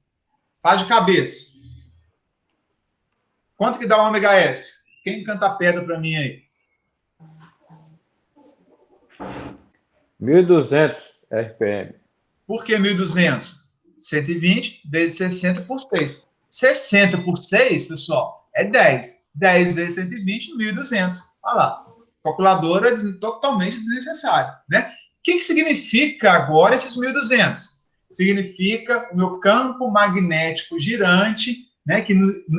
Faz de cabeça. Quanto que dá o ômega S? Quem canta pedra para mim aí? 1.200 RPM. Por que 1.200? 120 vezes 60 por 6. 60 por 6, pessoal, é 10. 10 vezes 120, 1.200. Olha lá. Calculadora totalmente desnecessária, né? O que significa agora esses 1.200? Significa o meu campo magnético girante, né? Que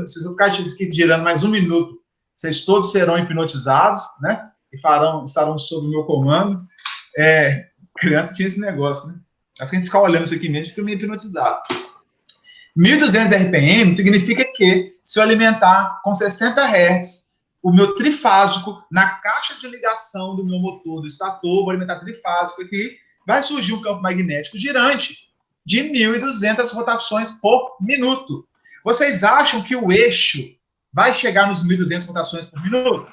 se eu ficar girando mais um minuto, vocês todos serão hipnotizados, né? E estarão sob o meu comando. Criança tinha esse negócio, né? Acho que a gente ficar olhando isso aqui mesmo, fica meio hipnotizado. 1.200 RPM significa que se eu alimentar com 60 Hz o meu trifásico na caixa de ligação do meu motor do estator, vou alimentar trifásico aqui, vai surgir um campo magnético girante de 1.200 rotações por minuto. Vocês acham que o eixo vai chegar nos 1.200 rotações por minuto?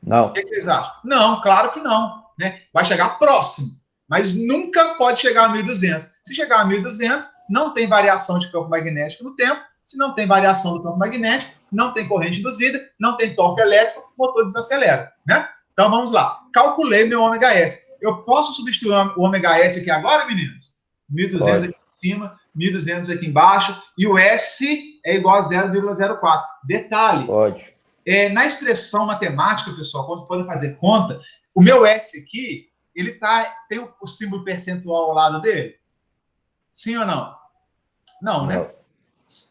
Não. O que vocês acham? Não, claro que não. Né? Vai chegar próximo, mas nunca pode chegar a 1.200. Se chegar a 1.200, não tem variação de campo magnético no tempo. Se não tem variação do campo magnético, não tem corrente induzida, não tem torque elétrico, o motor desacelera. Né? Então, vamos lá. Calculei meu ômega S. Eu posso substituir o ômega S aqui agora, meninos? 1.200 aqui em cima, 1.200 aqui embaixo, e o S é igual a 0,04. Detalhe. Pode. Na expressão matemática, pessoal, quando forem fazer conta, o meu S aqui, ele tem o símbolo percentual ao lado dele? Sim ou não? Não, né?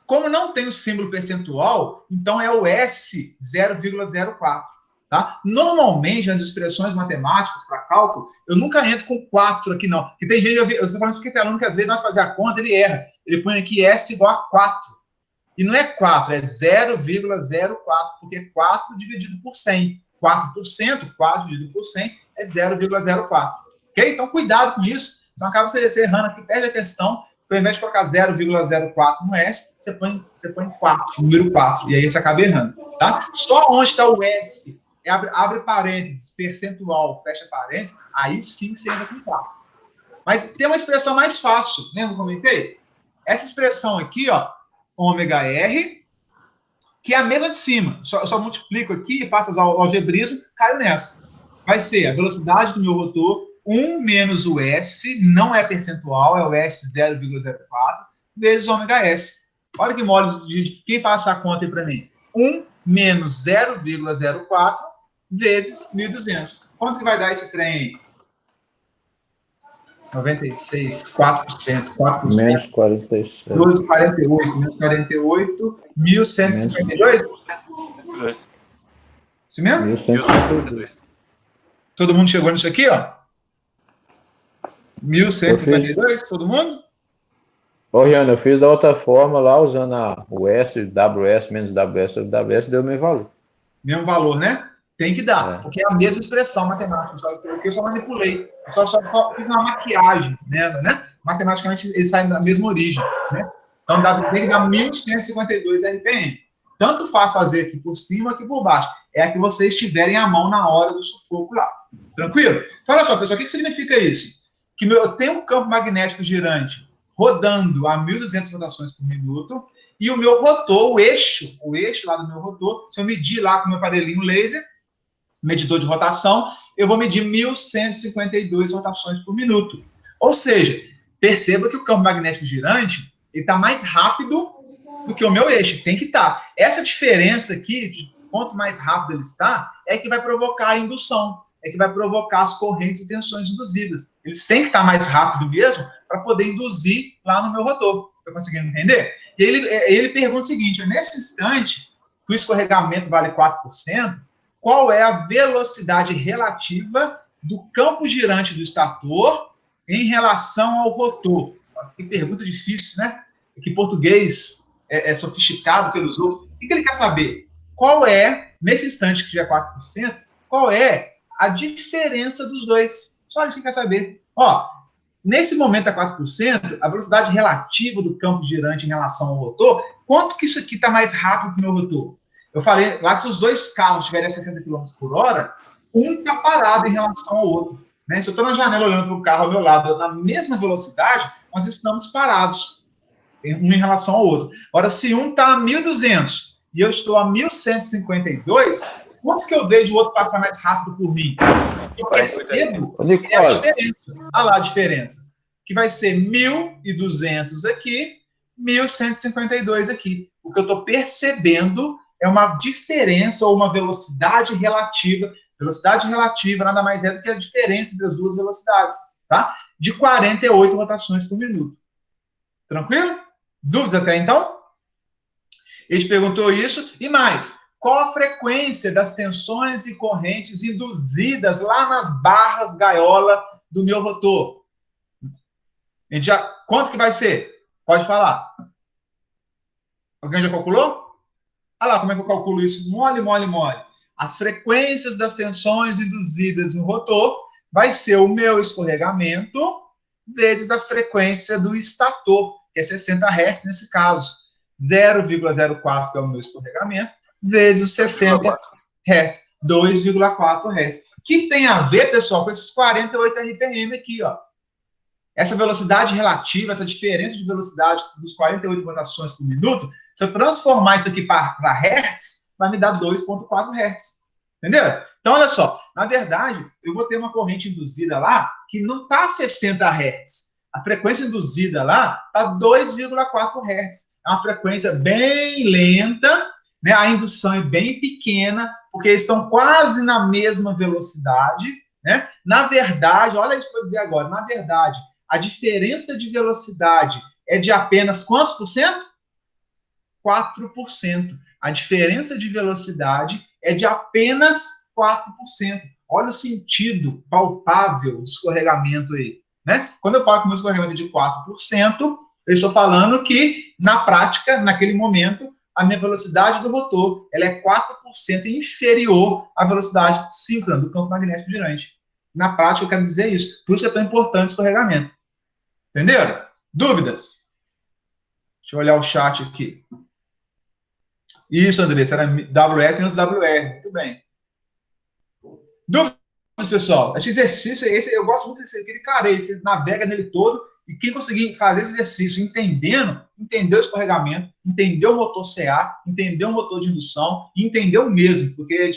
Como não tem o símbolo percentual, então é o S 0,04. Tá? Normalmente, nas expressões matemáticas para cálculo, eu nunca entro com 4 aqui, não. Porque tem gente, eu estou falando isso porque tem aluno que às vezes, na hora de fazer a conta, ele erra. Ele põe aqui S igual a 4. E não é 4, é 0,04, porque é 4 dividido por 100. 4%, 4 dividido por 100 é 0,04. Ok? Então, cuidado com isso. Senão acaba você errando aqui, perde a questão. Ao invés de colocar 0,04 no S, você põe 4, número 4. E aí você acaba errando. Tá? Só onde está o S, abre parênteses, percentual, fecha parênteses, aí sim você entra com 4. Mas tem uma expressão mais fácil, lembra que eu comentei? Essa expressão aqui, ó, ômega R, que é a mesma de cima. Eu só multiplico aqui, faço o algebrismo, caio nessa. Vai ser a velocidade do meu rotor, 1 menos o S, não é percentual, é o S 0,04, vezes ômega S. Olha que mole, quem faz essa conta aí para mim? 1 menos 0,04 vezes 1.200. Quanto que vai dar esse trem aí? 96, 4%, 4%. Menos 46. 12,48, menos 48, 1.152? Isso mesmo? 1152. Todo mundo chegou nisso aqui, ó? 1.152, todo mundo? Ô, Riano, eu fiz da outra forma lá, usando o S, WS, menos WS, WS, deu o mesmo valor. Mesmo valor, né? Tem que dar, porque é a mesma expressão matemática, que eu só manipulei. Eu só fiz uma maquiagem, né? Matematicamente, eles saem da mesma origem, né? Então, tem que dar 1.152 RPM. Tanto faz fazer aqui por cima que por baixo. É a que vocês tiverem a mão na hora do sufoco lá. Tranquilo? Então, olha só, pessoal, o que significa isso? Que eu tenho um campo magnético girante rodando a 1.200 rotações por minuto, e o meu rotor, o eixo lá do meu rotor, se eu medir lá com o meu aparelhinho laser, medidor de rotação, eu vou medir 1.152 rotações por minuto. Ou seja, perceba que o campo magnético girante está mais rápido do que o meu eixo. Tem que estar. Essa diferença aqui, de quanto mais rápido ele está, é que vai provocar a indução, é que vai provocar as correntes e tensões induzidas. Eles têm que estar mais rápido mesmo para poder induzir lá no meu rotor. Está conseguindo entender? E ele pergunta o seguinte, nesse instante, que o escorregamento vale 4%, qual é a velocidade relativa do campo girante do estator em relação ao rotor? Que pergunta difícil, né? Que português é sofisticado pelos outros. O que ele quer saber? Qual é, nesse instante que já é 4%, qual é a diferença dos dois? Só isso que ele quer saber. Ó, nesse momento é 4%, a velocidade relativa do campo girante em relação ao rotor, quanto que isso aqui está mais rápido que o meu rotor? Eu falei lá que se os dois carros estiverem a 60 km por hora, um está parado em relação ao outro. Né? Se eu estou na janela olhando para o carro ao meu lado, na mesma velocidade, nós estamos parados, um em relação ao outro. Agora, se um está a 1.200 e eu estou a 1.152, quanto que eu vejo o outro passar mais rápido por mim? Eu percebo que é a diferença. Olha lá a diferença. Que vai ser 1.200 aqui, 1.152 aqui. O que eu estou percebendo é uma diferença ou uma velocidade relativa. Velocidade relativa nada mais é do que a diferença das duas velocidades, tá? De 48 rotações por minuto. Tranquilo? Dúvidas até então? Ele perguntou isso. E mais, qual a frequência das tensões e correntes induzidas lá nas barras gaiola do meu rotor? Quanto que vai ser? Pode falar. Alguém já calculou? Olha lá como é que eu calculo isso. Mole, mole, mole. As frequências das tensões induzidas no rotor vai ser o meu escorregamento vezes a frequência do estator, que é 60 Hz nesse caso. 0,04, que é o meu escorregamento, vezes os 60 Hz, 2,4 Hz. Que tem a ver, pessoal, com esses 48 RPM aqui, ó. Essa velocidade relativa, essa diferença de velocidade dos 48 rotações por minuto, se eu transformar isso aqui para Hertz, vai me dar 2,4 Hz. Entendeu? Então, olha só, na verdade, eu vou ter uma corrente induzida lá que não está a 60 Hz. A frequência induzida lá está 2,4 Hz. É uma frequência bem lenta, né? A indução é bem pequena, porque eles estão quase na mesma velocidade, né? Na verdade, olha isso que eu vou dizer agora, na verdade, a diferença de velocidade é de apenas quantos por cento? 4%. A diferença de velocidade é de apenas 4%. Olha o sentido palpável do escorregamento aí, né? Quando eu falo que o meu escorregamento é de 4%, eu estou falando que, na prática, naquele momento, a minha velocidade do rotor ela é 4% inferior à velocidade síncrona do campo magnético girante. Na prática, eu quero dizer isso. Por isso que é tão importante o escorregamento. Entenderam? Dúvidas? Deixa eu olhar o chat aqui. Isso, Andressa, era WS menos WR. Muito bem. Dúvidas, pessoal? Esse exercício, eu gosto muito desse, aquele clarete, você navega nele todo, e quem conseguir fazer esse exercício entendeu o escorregamento, entendeu o motor CA, entendeu o motor de indução, entendeu mesmo, porque,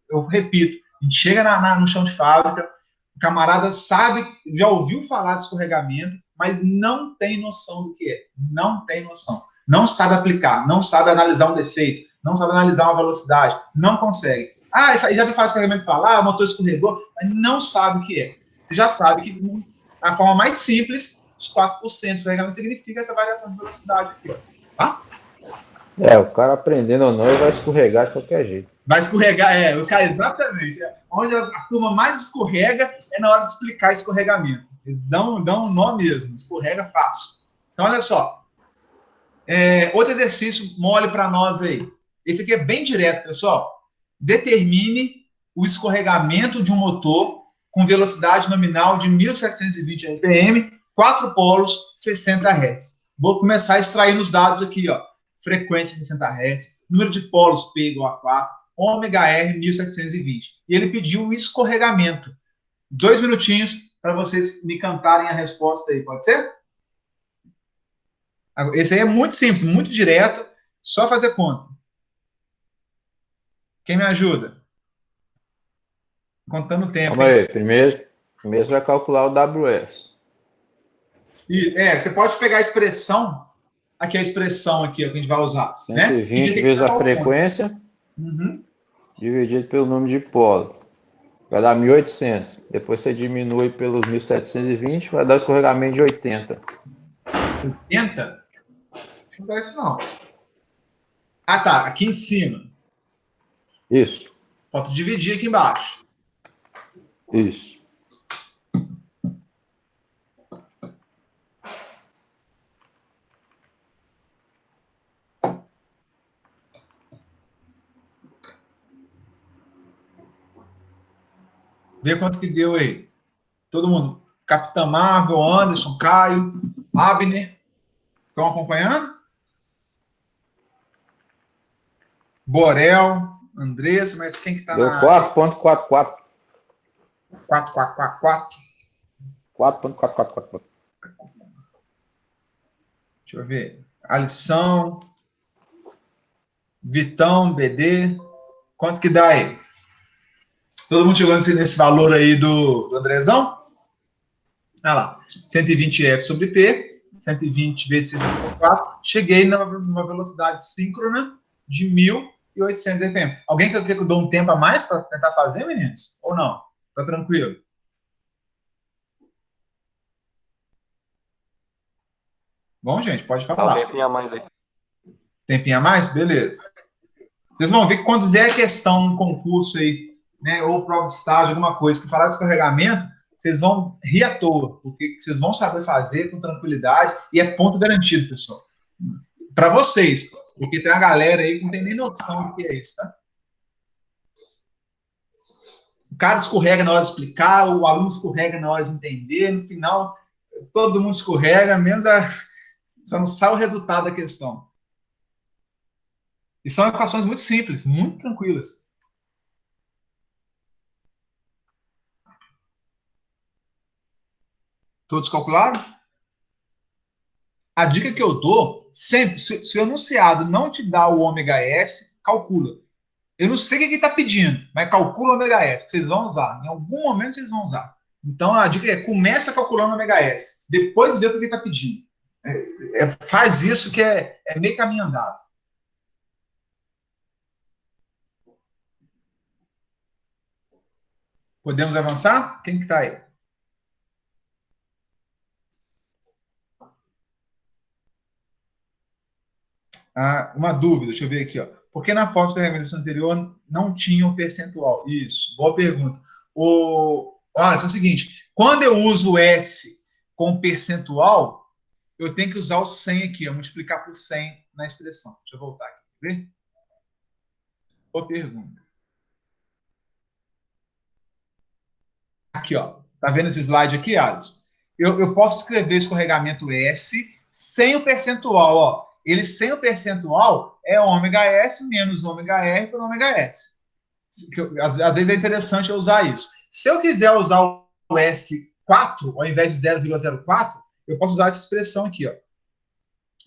eu repito, a gente chega no chão de fábrica, o camarada sabe, já ouviu falar de escorregamento, mas não tem noção do que é. Não tem noção. Não sabe aplicar, não sabe analisar um defeito, não sabe analisar uma velocidade, não consegue. Ah, isso aí já me faz escorregamento para lá, o motor escorregou, mas não sabe o que é. Você já sabe que a forma mais simples, os 4% de escorregamento significa essa variação de velocidade aqui, tá? O cara aprendendo ou não, ele vai escorregar de qualquer jeito. Vai escorregar, o cara, exatamente. Onde a turma mais escorrega é na hora de explicar escorregamento. Eles dão um nó mesmo, escorrega fácil. Então, olha só. Outro exercício mole para nós aí. Esse aqui é bem direto, pessoal. Determine o escorregamento de um motor com velocidade nominal de 1.720 RPM, 4 polos, 60 Hz. Vou começar extraindo os dados aqui, ó. Frequência 60 Hz, número de polos P igual a 4, ômega R 1720. E ele pediu um escorregamento. 2 minutinhos para vocês me cantarem a resposta aí, pode ser? Esse aí é muito simples, muito direto, só fazer conta. Quem me ajuda? Contando o tempo. Calma aí, primeiro você vai calcular o WS. Você pode pegar a expressão, aqui a expressão aqui, ó, que a gente vai usar. 120 né? vezes a frequência, dividido pelo número de polo. Vai dar 1.800. Depois você diminui pelos 1.720, vai dar escorregamento de 80. 80? Não dá isso, não. Ah, tá. Aqui em cima. Isso. Falta dividir aqui embaixo. Isso. Vê quanto que deu aí. Todo mundo. Capitão Marvel, Anderson, Caio, Abner. Estão acompanhando? Borel, Andressa, mas quem que tá deu na... 4.44. 4.444. 4.444. Deixa eu ver. Alisson, Vitão, BD. Quanto que dá aí? Todo mundo chegou nesse valor aí do Andrezão? Olha lá. 120F sobre P, 120 vezes 6.4. Cheguei numa velocidade síncrona de 1.800 RPM. Alguém quer que eu dou um tempo a mais para tentar fazer, meninos? Ou não? Tá tranquilo? Bom, gente, pode falar. Tempinho a mais aí. Tempinho a mais? Beleza. Vocês vão ver que quando vier questão no concurso aí, né, ou prova de estágio, alguma coisa, que falar de escorregamento, vocês vão rir à toa, porque vocês vão saber fazer com tranquilidade e é ponto garantido, pessoal. Para vocês, porque tem uma galera aí que não tem nem noção do que é isso, tá? O cara escorrega na hora de explicar, o aluno escorrega na hora de entender, no final, todo mundo escorrega, menos só não sai o resultado da questão. E são equações muito simples, muito tranquilas. Todos calcularam? A dica que eu dou, sempre, se o enunciado não te dá o ômega S, calcula. Eu não sei o que ele está pedindo, mas calcula o ômega S, que vocês vão usar. Em algum momento vocês vão usar. Então, a dica é, começa calculando o ômega S, depois vê o que ele está pedindo. Faz isso que é meio caminho andado. Podemos avançar? Quem que está aí? Uma dúvida, deixa eu ver aqui. Ó. Por que na foto de carregamento anterior não tinha o percentual? Isso, boa pergunta. Olha, é o seguinte, quando eu uso o S com percentual, eu tenho que usar o 100 aqui, ó, multiplicar por 100 na expressão. Deixa eu voltar aqui, quer ver? Boa pergunta. Aqui, ó. Tá vendo esse slide aqui, Alisson? Eu posso escrever escorregamento S sem o percentual, ó. Ele sem o percentual é ômega S menos ômega R por ômega S. Às vezes é interessante eu usar isso. Se eu quiser usar o S4 ao invés de 0,04, eu posso usar essa expressão aqui, ó.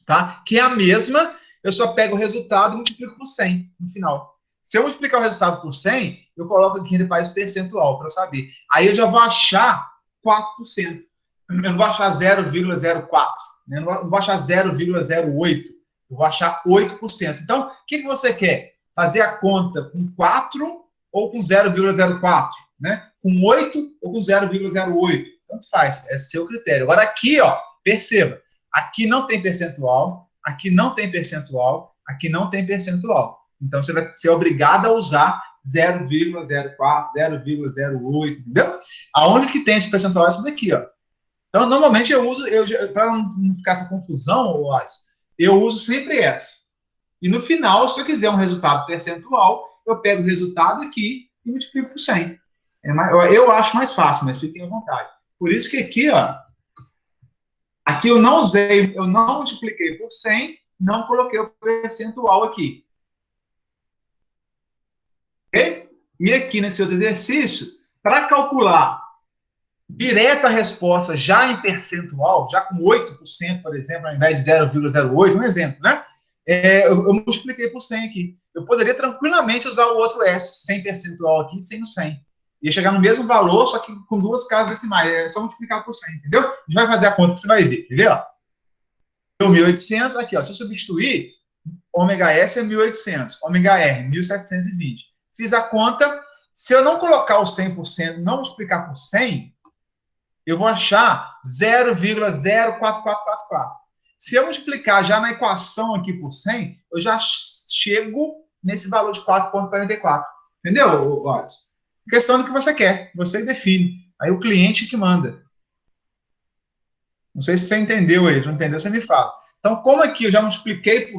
Tá? Que é a mesma, eu só pego o resultado e multiplico por 100 no final. Se eu multiplicar o resultado por 100, eu coloco aqui no país percentual para saber. Aí eu já vou achar 4%. Eu não vou achar 0,04. Né? Eu não vou achar 0,08. Eu vou achar 8%. Então, o que você quer? Fazer a conta com 4 ou com 0,04? Né? Com 8 ou com 0,08? Tanto faz. É seu critério. Agora aqui, ó, perceba. Aqui não tem percentual. Aqui não tem percentual. Aqui não tem percentual. Então, você vai ser obrigado a usar 0,04, 0,08, entendeu? A única que tem esse percentual é essa daqui, ó. Então, normalmente eu uso, para não ficar essa confusão, eu uso sempre essa. E no final, se eu quiser um resultado percentual, eu pego o resultado aqui e multiplico por 100. Eu acho mais fácil, mas fiquem à vontade. Por isso que aqui, ó, aqui eu não multipliquei por 100, não coloquei o percentual aqui. Okay? E aqui nesse outro exercício, para calcular direto a resposta já em percentual, já com 8%, por exemplo, ao invés de 0,08, um exemplo, né? Eu multipliquei por 100 aqui. Eu poderia tranquilamente usar o outro S, 100 percentual aqui, sem o 100. Ia chegar no mesmo valor, só que com duas casas decimais. É só multiplicar por 100, entendeu? A gente vai fazer a conta que você vai ver. Quer ver? Ó? 1.800, aqui, ó. Se eu substituir, ômega S é 1.800, ômega R, 1.720. Fiz a conta. Se eu não colocar o 100%, não multiplicar por 100, eu vou achar 0,04444. Se eu multiplicar já na equação aqui por 100, eu já chego nesse valor de 4,44. Entendeu, Alisson? Questão do que você quer. Você define. Aí o cliente que manda. Não sei se você entendeu aí. Se não entendeu, você me fala. Então, como aqui eu já multipliquei por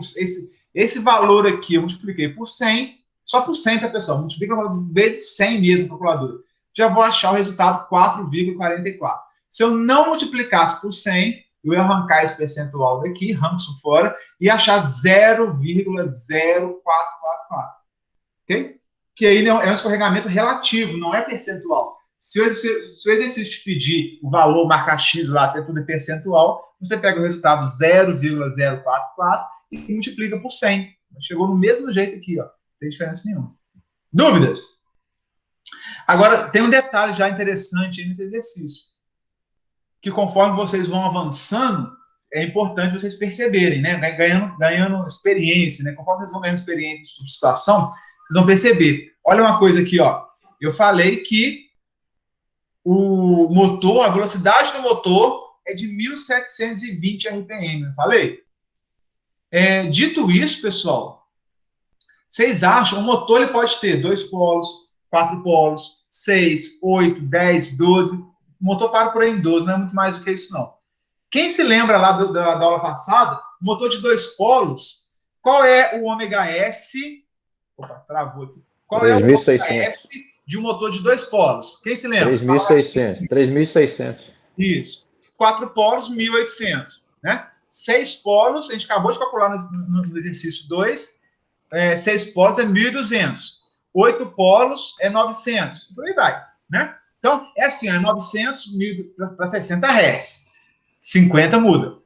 esse valor aqui, eu multipliquei por 100, só por 100, tá, pessoal? Multiplica vezes 100 mesmo na calculadora. Já vou achar o resultado 4,44. Se eu não multiplicasse por 100, eu ia arrancar esse percentual daqui, arranco isso fora, e achar 0,0444. Ok? Que aí é um escorregamento relativo, não é percentual. Se o exercício te pedir o valor, marcar X lá, que é tudo percentual, você pega o resultado 0,044 e multiplica por 100. Chegou no mesmo jeito aqui, ó. Não tem diferença nenhuma. Dúvidas? Agora, tem um detalhe já interessante aí nesse exercício. Que conforme vocês vão avançando, é importante vocês perceberem, né? Ganhando experiência, né? Conforme vocês vão ganhando experiência de situação, vocês vão perceber. Olha uma coisa aqui, ó. Eu falei que o motor, a velocidade do motor é de 1.720 RPM, eu falei? Dito isso, pessoal, vocês acham, o motor ele pode ter 2 polos, 4 polos, 6, 8, 10, 12, o motor para por aí em 12, não é muito mais do que isso, não. Quem se lembra lá da aula passada, o motor de 2 polos, qual é o ômega S? Opa, travou aqui. Qual é o ômega S de um motor de 2 polos? Quem se lembra? 3.600. Isso. 4 polos, 1.800. Né? 6 polos, a gente acabou de calcular no exercício 2, 6 polos é 1.200. 8 polos é 900. Por aí vai. Né? Então, é assim, 900 para 60 Hz. 50 muda.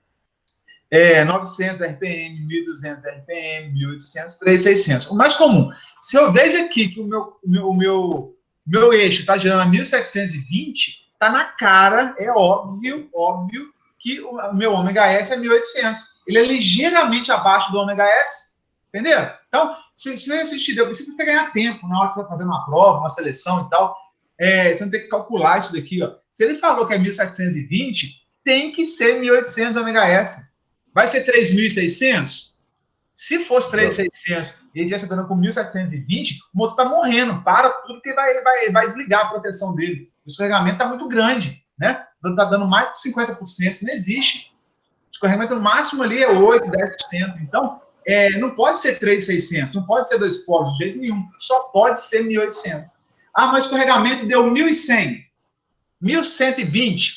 900 RPM, 1.200 RPM, 1.800, 3.600. O mais comum. Se eu vejo aqui que o meu eixo está girando a 1.720, está na cara, é óbvio que o meu ômega S é 1.800. Ele é ligeiramente abaixo do ômega S, entendeu? Então, se eu assistir, você precisa ganhar tempo na hora que você está fazendo uma prova, uma seleção e tal, você não tem que calcular isso daqui, ó. Se ele falou que é 1.720, tem que ser 1.800 ômega S. Vai ser 3.600? Se fosse 3.600 e ele estivesse andando com 1.720, o motor está morrendo, para tudo que vai desligar a proteção dele. O escorregamento está muito grande, né? Está dando mais de 50%, isso não existe. O escorregamento no máximo ali é 8%, 10%. Então, não pode ser 3.600, não pode ser 2 polos de jeito nenhum, só pode ser 1.800. Ah, mas o escorregamento deu 1.100, 1.120,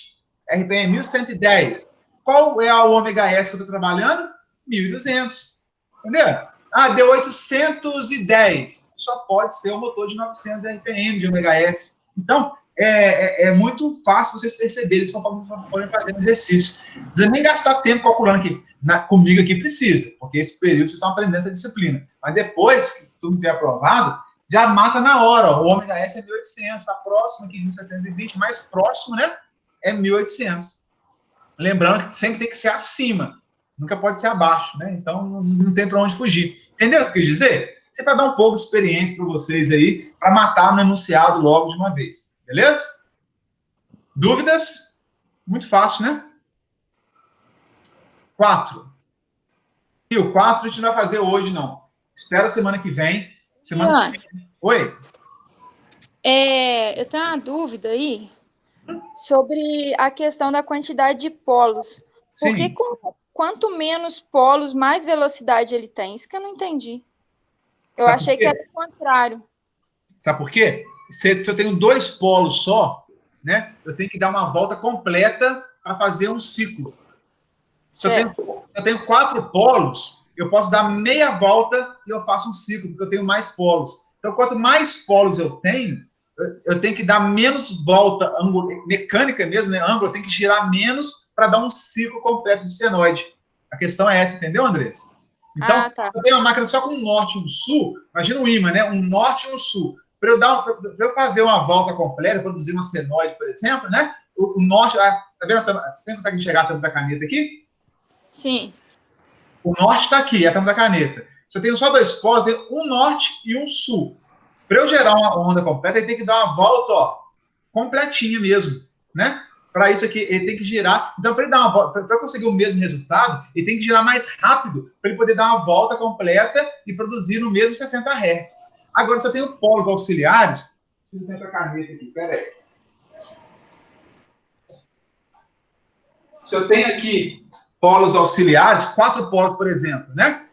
RPM 1.110. Qual é o ômega S que eu estou trabalhando? 1.200. Entendeu? Ah, deu 810. Só pode ser o motor de 900 RPM de ômega S. Então, é muito fácil vocês perceberem isso conforme vocês forem fazendo exercício. Não precisa nem gastar tempo calculando aqui. Comigo aqui precisa, porque esse período vocês estão aprendendo essa disciplina. Mas depois que tudo vier aprovado, já mata na hora. Ó. O ômega S é 1.800, está próximo aqui de 1.720, mais próximo, né? É 1.800. Lembrando que sempre tem que ser acima, nunca pode ser abaixo, né? Então não tem para onde fugir. Entenderam o que eu quis dizer? Isso é para dar um pouco de experiência para vocês aí, para matar no enunciado logo de uma vez. Beleza? Dúvidas? Muito fácil, né? 4. E o 4 a gente não vai fazer hoje, não. Espera a semana que vem. Semana que vem. Oi? Eu tenho uma dúvida aí sobre a questão da quantidade de polos. Sim. Porque quanto menos polos, mais velocidade ele tem. Isso que eu não entendi. Eu achei que era o contrário. Sabe por quê? Se eu tenho 2 polos só, né, eu tenho que dar uma volta completa para fazer um ciclo. Se eu tenho 4 polos, eu posso dar meia volta e eu faço um ciclo, porque eu tenho mais polos. Então, quanto mais polos eu tenho que dar menos volta, mecânica mesmo, né, ângulo, eu tenho que girar menos para dar um ciclo completo de senoide. A questão é essa, entendeu, Andressa? Então, tá. eu tenho uma máquina só com um norte e um sul, imagina um ímã, né? Um norte e um sul. Para eu fazer uma volta completa, produzir uma senoide, por exemplo, né? O norte, tá vendo? Você consegue enxergar a tampa da caneta aqui? Sim. O norte está aqui, é a tampa da caneta. Se eu tenho só 2 polos, eu tenho um norte e um sul. Para eu gerar uma onda completa, ele tem que dar uma volta, ó, completinha mesmo, né? Para isso aqui, ele tem que girar. Então, para ele dar uma volta, para conseguir o mesmo resultado, ele tem que girar mais rápido, para ele poder dar uma volta completa e produzir no mesmo 60 Hz. Agora, se eu tenho polos auxiliares, preciso ter a caneta aqui, peraí. Se eu tenho aqui polos auxiliares, 4 polos, por exemplo, né?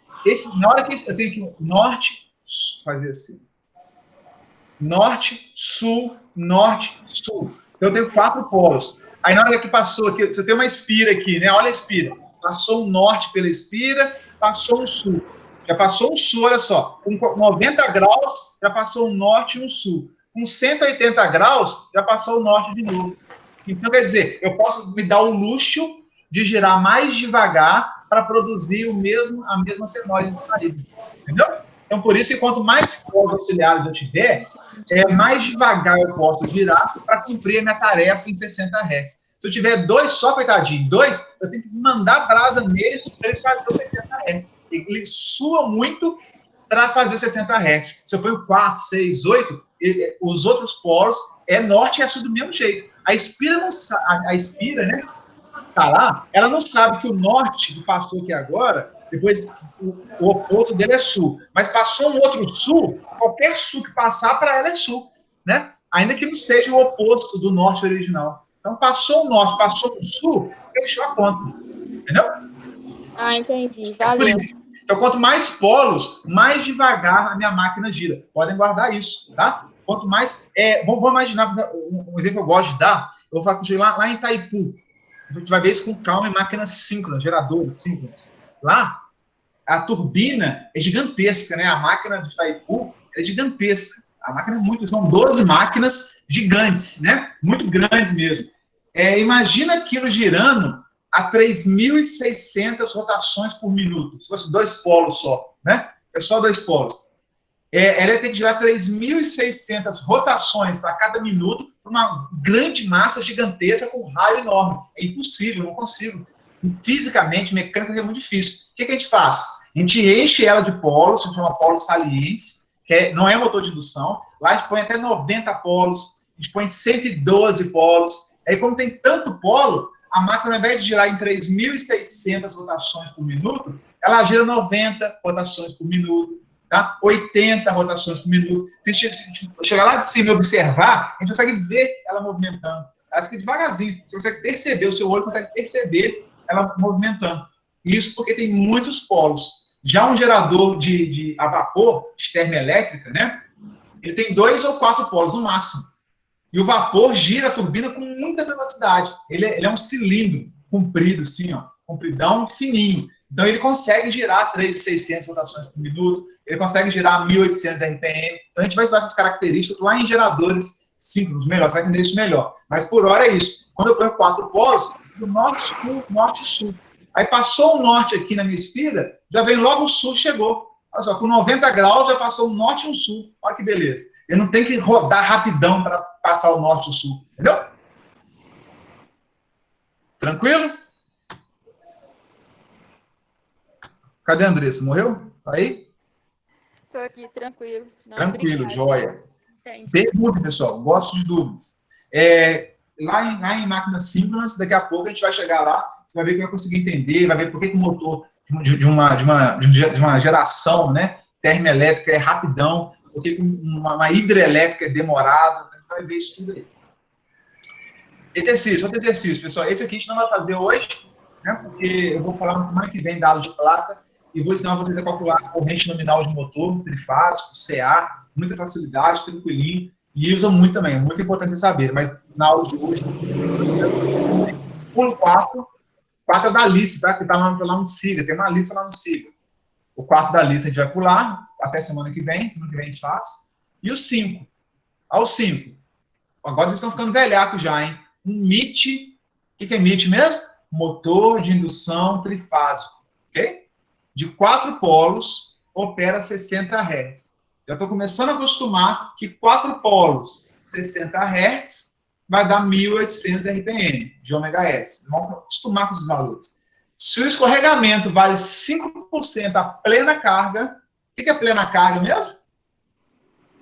Na hora que eu tenho aqui norte, fazer assim. Norte, sul, norte, sul. Então, eu tenho 4 polos. Aí, na hora que passou aqui, você tem uma espira aqui, né? Olha a espira. Passou o norte pela espira, passou o sul. Já passou o sul, olha só. Com 90 graus, já passou o norte e o sul. Com 180 graus, já passou o norte de novo. Então, quer dizer, eu posso me dar o luxo de girar mais devagar para produzir a mesma senoide de saída. Entendeu? Então, por isso que quanto mais polos auxiliares eu tiver, mais devagar eu posso girar para cumprir a minha tarefa em 60 Hz. Se eu tiver 2 só, coitadinho, 2, eu tenho que mandar brasa nele para ele fazer os 60 Hz. Ele sua muito para fazer 60 Hz. Se eu ponho 4, 6, 8, os outros polos norte e sul do mesmo jeito. A espira não sabe, a espira, né? Tá lá, ela não sabe que o norte que passou aqui agora, depois o oposto dele é sul. Mas passou um outro sul, qualquer sul que passar, para ela é sul, né? Ainda que não seja o oposto do norte original. Então, passou o norte, passou o sul, fechou a conta. Entendeu? Ah, entendi. Valeu. Então, quanto mais polos, mais devagar a minha máquina gira. Podem guardar isso, tá? Quanto mais... vamos imaginar, um exemplo que eu gosto de dar, eu vou falar contigo lá em Itaipu. A gente vai ver isso com calma em máquinas síncronas, geradores síncronos. Lá, a turbina é gigantesca, né? A máquina de Itaipu é gigantesca. A máquina são 12 máquinas gigantes, né? Muito grandes mesmo. Imagina aquilo girando a 3.600 rotações por minuto. Se fosse 2 polos só, né? É só 2 polos. Ela tem que gerar 3.600 rotações para cada minuto, para uma grande massa gigantesca com um raio enorme. É impossível, não consigo. Fisicamente, mecânica é muito difícil. O que a gente faz? A gente enche ela de polos, se chama polos salientes, que não é motor de indução. Lá a gente põe até 90 polos, a gente põe 112 polos. Aí, como tem tanto polo, a máquina, ao invés de girar em 3.600 rotações por minuto, ela gira 90 rotações por minuto, tá? 80 rotações por minuto. Se a gente chegar lá de cima e observar, a gente consegue ver ela movimentando. Ela fica devagarzinho. Você consegue perceber, o seu olho consegue perceber ela movimentando. Isso porque tem muitos polos. Já um gerador a vapor, de termoelétrica, né? Ele tem 2 ou 4 polos no máximo. E o vapor gira a turbina com muita velocidade. Ele é um cilindro comprido, assim, ó, compridão, fininho. Então, ele consegue girar 3.600 rotações por minuto, ele consegue girar 1.800 RPM. Então, a gente vai usar essas características lá em geradores síncronos, melhor, você vai entender isso melhor. Mas, por hora, é isso. Quando eu ponho 4 polos, do norte-sul, norte-sul. Aí, passou o norte aqui na minha espira, já vem logo o sul, chegou. Olha só, com 90 graus, já passou o norte e o sul. Olha que beleza. Eu não tenho que rodar rapidão para passar o norte e o sul. Entendeu? Tranquilo? Cadê a Andressa? Morreu? Tá aí? Estou aqui, tranquilo. Não, Tranquilo, obrigada. joia. Entendi. Pergunta, pessoal. Gosto de dúvidas. Lá em máquinas síncronas, daqui a pouco a gente vai chegar lá, você vai ver que vai conseguir entender, vai ver por que o motor de uma geração, né, termoelétrica é rapidão, por que uma hidrelétrica é demorada, vai ver isso tudo aí. Exercício, outro exercício, pessoal. Esse aqui a gente não vai fazer hoje, né, porque eu vou falar na semana que vem dados de placa e vou ensinar vocês a calcular a corrente nominal de motor, trifásico, CA, muita facilidade, tranquilinho, e usa muito também, é muito importante saber, mas na aula de hoje, pulo 4 é da lista, tá? Que tá lá no SIGA, tem uma lista lá no SIGA. O 4 da lista a gente vai pular, até semana que vem a gente faz. E o 5. Ao 5. Agora vocês estão ficando velhacos já, hein? Um MIT, o que é MIT mesmo? Motor de indução trifásico, ok? De 4 polos, opera 60 Hz. Já estou começando a acostumar que 4 polos, 60 Hz, vai dar 1.800 RPM de ômega-s. Vamos acostumar com esses valores. Se o escorregamento vale 5% a plena carga, o que é plena carga mesmo?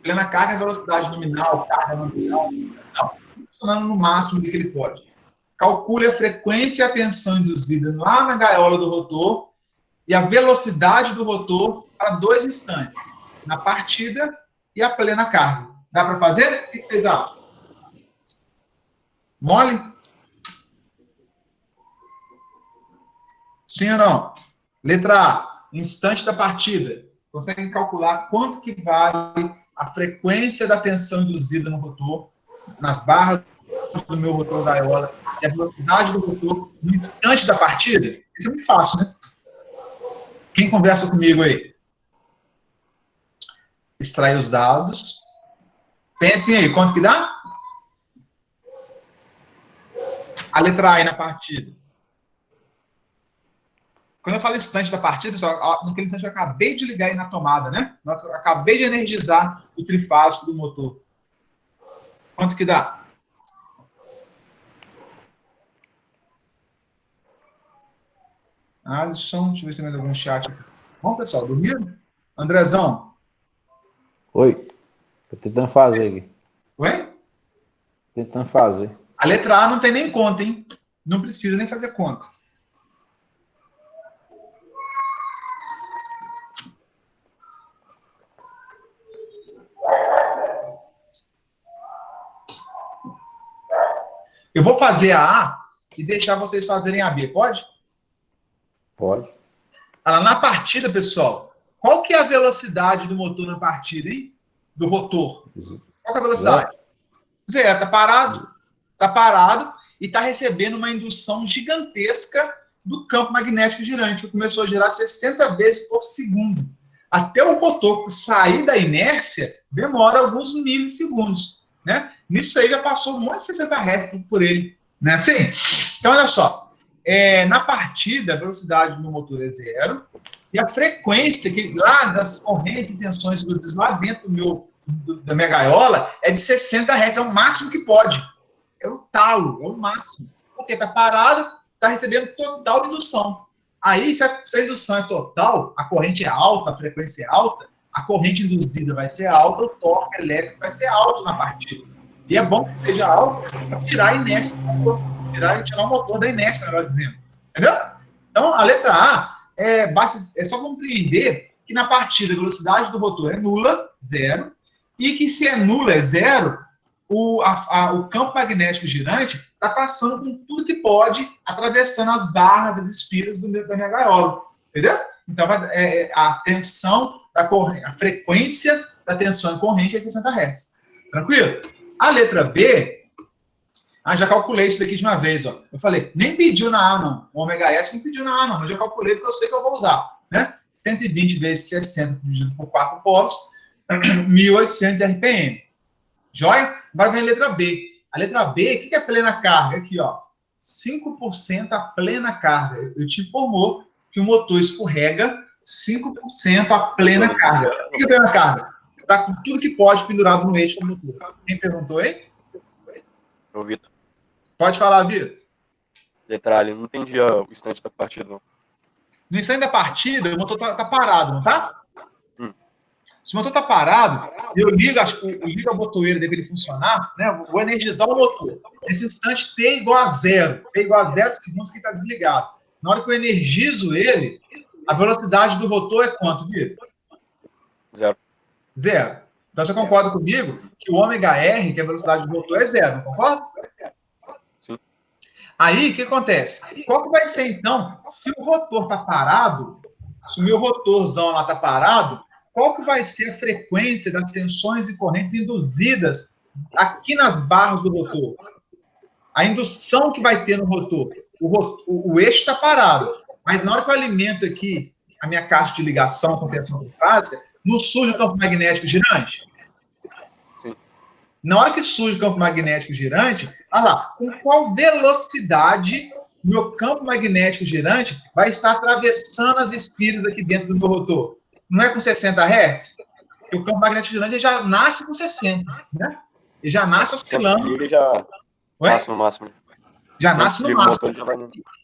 Plena carga é velocidade nominal, carga nominal. Não, funcionando no máximo do que ele pode. Calcule a frequência e a tensão induzida lá na gaiola do rotor e a velocidade do rotor para 2 instantes, na partida e a plena carga. Dá para fazer? O que vocês acham? Mole? Sim ou não? Letra A, instante da partida. Conseguem calcular quanto que vale a frequência da tensão induzida no rotor, nas barras do meu rotor gaiola, e a velocidade do rotor no instante da partida? Isso é muito fácil, né? Quem conversa comigo aí? Extrai os dados. Pensem aí, quanto que dá? A letra A aí na partida. Quando eu falo instante da partida, pessoal, naquele instante eu acabei de ligar aí na tomada, né? Eu acabei de energizar o trifásico do motor. Quanto que dá? Alisson, deixa eu ver se tem mais algum chat aqui. Bom, pessoal, dormiram? Andrezão. Oi. Tô tentando fazer aqui. Oi? Tentando fazer. A letra A não tem nem conta, hein? Não precisa nem fazer conta. Eu vou fazer a A e deixar vocês fazerem a B, pode? Pode. Na partida, pessoal, qual que é a velocidade do motor na partida, hein? Do rotor. Qual que é a velocidade? Zero. Tá parado? Tá parado e tá recebendo uma indução gigantesca do campo magnético girante, que começou a girar 60 vezes por segundo. Até o motor sair da inércia, demora alguns milissegundos, né? Nisso aí já passou um monte de 60 Hz por ele, né? Assim, então, olha só. na partida, a velocidade do motor é 0, e a frequência que lá das correntes e tensões induzidas lá dentro da minha gaiola é de 60 Hz, é o máximo que pode. É o talo, é o máximo. Porque está parado, está recebendo total indução. Aí, se a indução é total, a corrente é alta, a frequência é alta, a corrente induzida vai ser alta, o torque elétrico vai ser alto na partida. E é bom que seja alto para tirar a inércia do motor, tirar o motor da inércia, melhor dizendo. Entendeu? Então, a letra A é só compreender que na partida a velocidade do rotor é nula, 0, e que se é nula, é 0, o campo magnético girante está passando com tudo que pode, atravessando as barras, as espiras da minha gaiola. Entendeu? Então, a tensão da corrente, a frequência da tensão em corrente é 60 Hz. Tranquilo? A letra B, já calculei isso daqui de uma vez. Ó. Eu falei, nem pediu na A, não. O ômega S não pediu na A, não. Eu já calculei porque eu sei que eu vou usar. Né? 120 vezes 60 dividido por 4 polos, 1.800 RPM. Joia? Agora vem a letra B. A letra B, o que é plena carga? Aqui, ó. 5% a plena carga. Eu te informou que o motor escorrega 5% a plena carga. O que é plena carga? Está com tudo que pode pendurado no eixo do motor. Quem perguntou aí? Ô, Vitor. Pode falar, Vitor. Letra A, não entendi o instante da partida, não. No instante da partida, o motor tá parado, não tá? Se o motor está parado, eu ligo a botoeira dele funcionar, né? Vou energizar o motor. Nesse instante, T igual a 0. T igual a 0 segundos que está desligado. Na hora que eu energizo ele, a velocidade do rotor é quanto, Vitor? 0. 0. Então, você concorda comigo que o ômega R, que é a velocidade do rotor, é 0, não concorda? Sim. Aí, o que acontece? Qual que vai ser, então, se o rotor está parado, se o meu rotorzão lá está parado, qual que vai ser a frequência das tensões e correntes induzidas aqui nas barras do rotor? A indução que vai ter no rotor. O eixo está parado, mas na hora que eu alimento aqui a minha caixa de ligação com tensão trifásica, não surge o campo magnético girante? Sim. Na hora que surge o campo magnético girante, olha lá, com qual velocidade o meu campo magnético girante vai estar atravessando as espiras aqui dentro do meu rotor? Não é com 60 Hz? Porque o campo magnético girante já nasce com 60, né? Ele já nasce oscilando. Ele já nasce no máximo. Já nasce no máximo.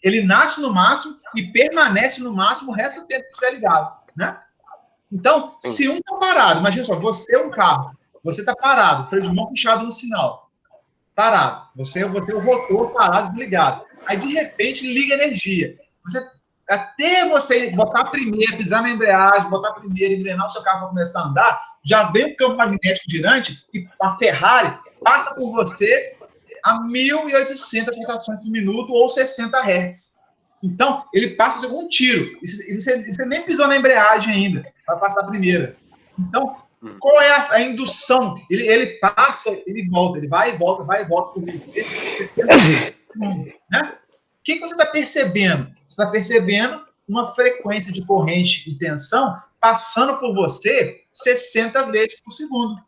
Ele nasce no máximo e permanece no máximo o resto do tempo que estiver ligado, né? Então, se um está parado, imagina só, você é um carro, você está parado, freio de mão puxado no sinal, parado, você é o rotor parado, desligado. Aí, de repente, liga energia. Até você botar a primeira, pisar na embreagem, botar a primeira, engrenar o seu carro para começar a andar, já vem o campo magnético girante e a Ferrari passa por você a 1.800 rotações por minuto ou 60 Hz. Então, ele passa com um tiro. E você nem pisou na embreagem ainda, vai passar a primeira. Então, qual é a indução? Ele passa, ele volta, ele vai e volta por você. Né? O que você está percebendo? Você está percebendo uma frequência de corrente e tensão passando por você 60 vezes por segundo.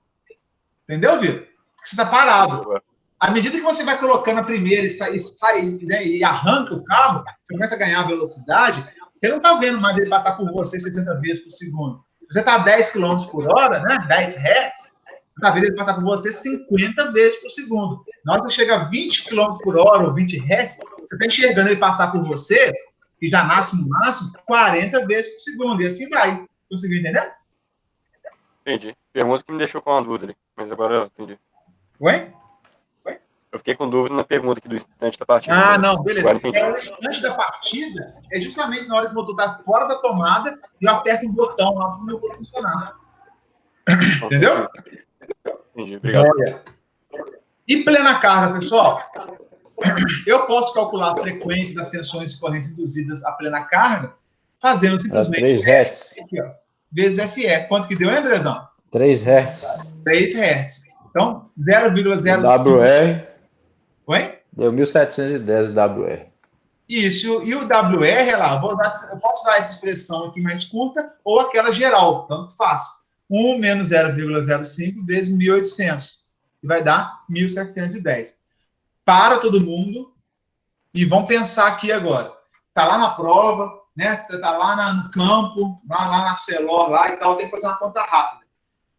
Entendeu, Vitor? Você está parado. À medida que você vai colocando a primeira e sai, né, e arranca o carro, você começa a ganhar velocidade, você não está vendo mais ele passar por você 60 vezes por segundo. Se você está a 10 km por hora, né, 10 Hz, você está vendo ele passar por você 50 vezes por segundo. Na hora que você chega a 20 km por hora ou 20 Hz, você está enxergando ele passar por você, que já nasce no máximo, 40 vezes por segundo. E assim vai. Conseguiu entender? Entendi. Pergunta que me deixou com uma dúvida ali, mas agora eu entendi. Oi? Eu fiquei com dúvida na pergunta aqui do instante da partida. Ah, não, beleza. O instante da partida é justamente na hora que o motor está fora da tomada e eu aperto um botão lá para o meu motor funcionar. Entendeu? Entendi, obrigado. Olha. E plena carga, pessoal? Eu posso calcular a frequência das tensões e correntes induzidas a plena carga fazendo simplesmente 3 Hz. Aqui, ó, vezes FE. Quanto que deu, hein, Andrezão? 3 Hz. 3 Hz. Então, 0,0... WR Oi? deu 1.710 WR. Isso, e o WR, lá, eu posso usar essa expressão aqui mais curta ou aquela geral, tanto faz. 1 menos 0,05 vezes 1.800, que vai dar 1.710. Para todo mundo, E vamos pensar aqui agora. Está lá na prova, né? Você está lá no campo, lá na Celor, lá e tal, tem que fazer uma conta rápida.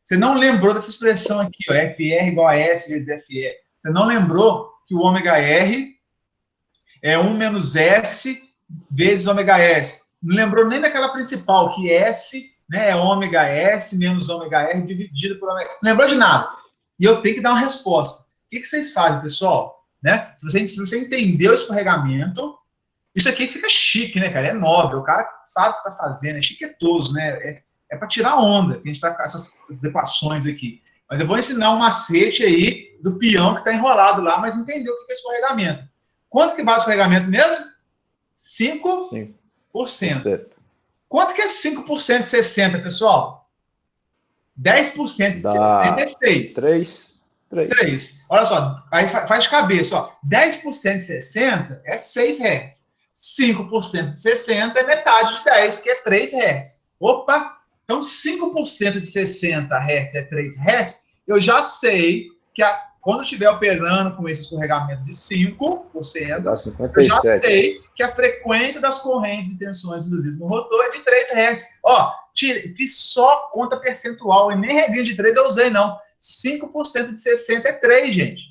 Você não lembrou dessa expressão aqui, ó, FR igual a S vezes FE. Você não lembrou que o ômega R é 1 menos S vezes ômega S. Não lembrou nem daquela principal, que S, né, é ômega S menos ômega R dividido por ômega. Não lembrou de nada. E eu tenho que dar uma resposta. O que vocês fazem, pessoal? Né? Se você entendeu o escorregamento, isso aqui fica chique, né, cara? É nobre, o cara sabe o que está fazendo, é chiquetoso, né? É para tirar onda, que a gente está com essas equações aqui. Mas eu vou ensinar um macete aí do peão que está enrolado lá, mas entendeu o que é escorregamento. Quanto que vale o escorregamento mesmo? 5%. Quanto que é 5% de 60, pessoal? 10% de 60 é 6. 3. Olha só, aí faz de cabeça, ó. 10% de 60 é 6 Hz. 5% de 60 é metade de 10, que é 3 Hz. Opa! Então, 5% de 60 Hz é 3 Hz. Eu já sei que quando eu estiver operando com esse escorregamento de 5%, eu já sei que a frequência das correntes e tensões induzidas no rotor é de 3 Hz. Ó, fiz só conta percentual, e nem regrinha de 3 eu usei, não. 5% de 60 é 3, gente.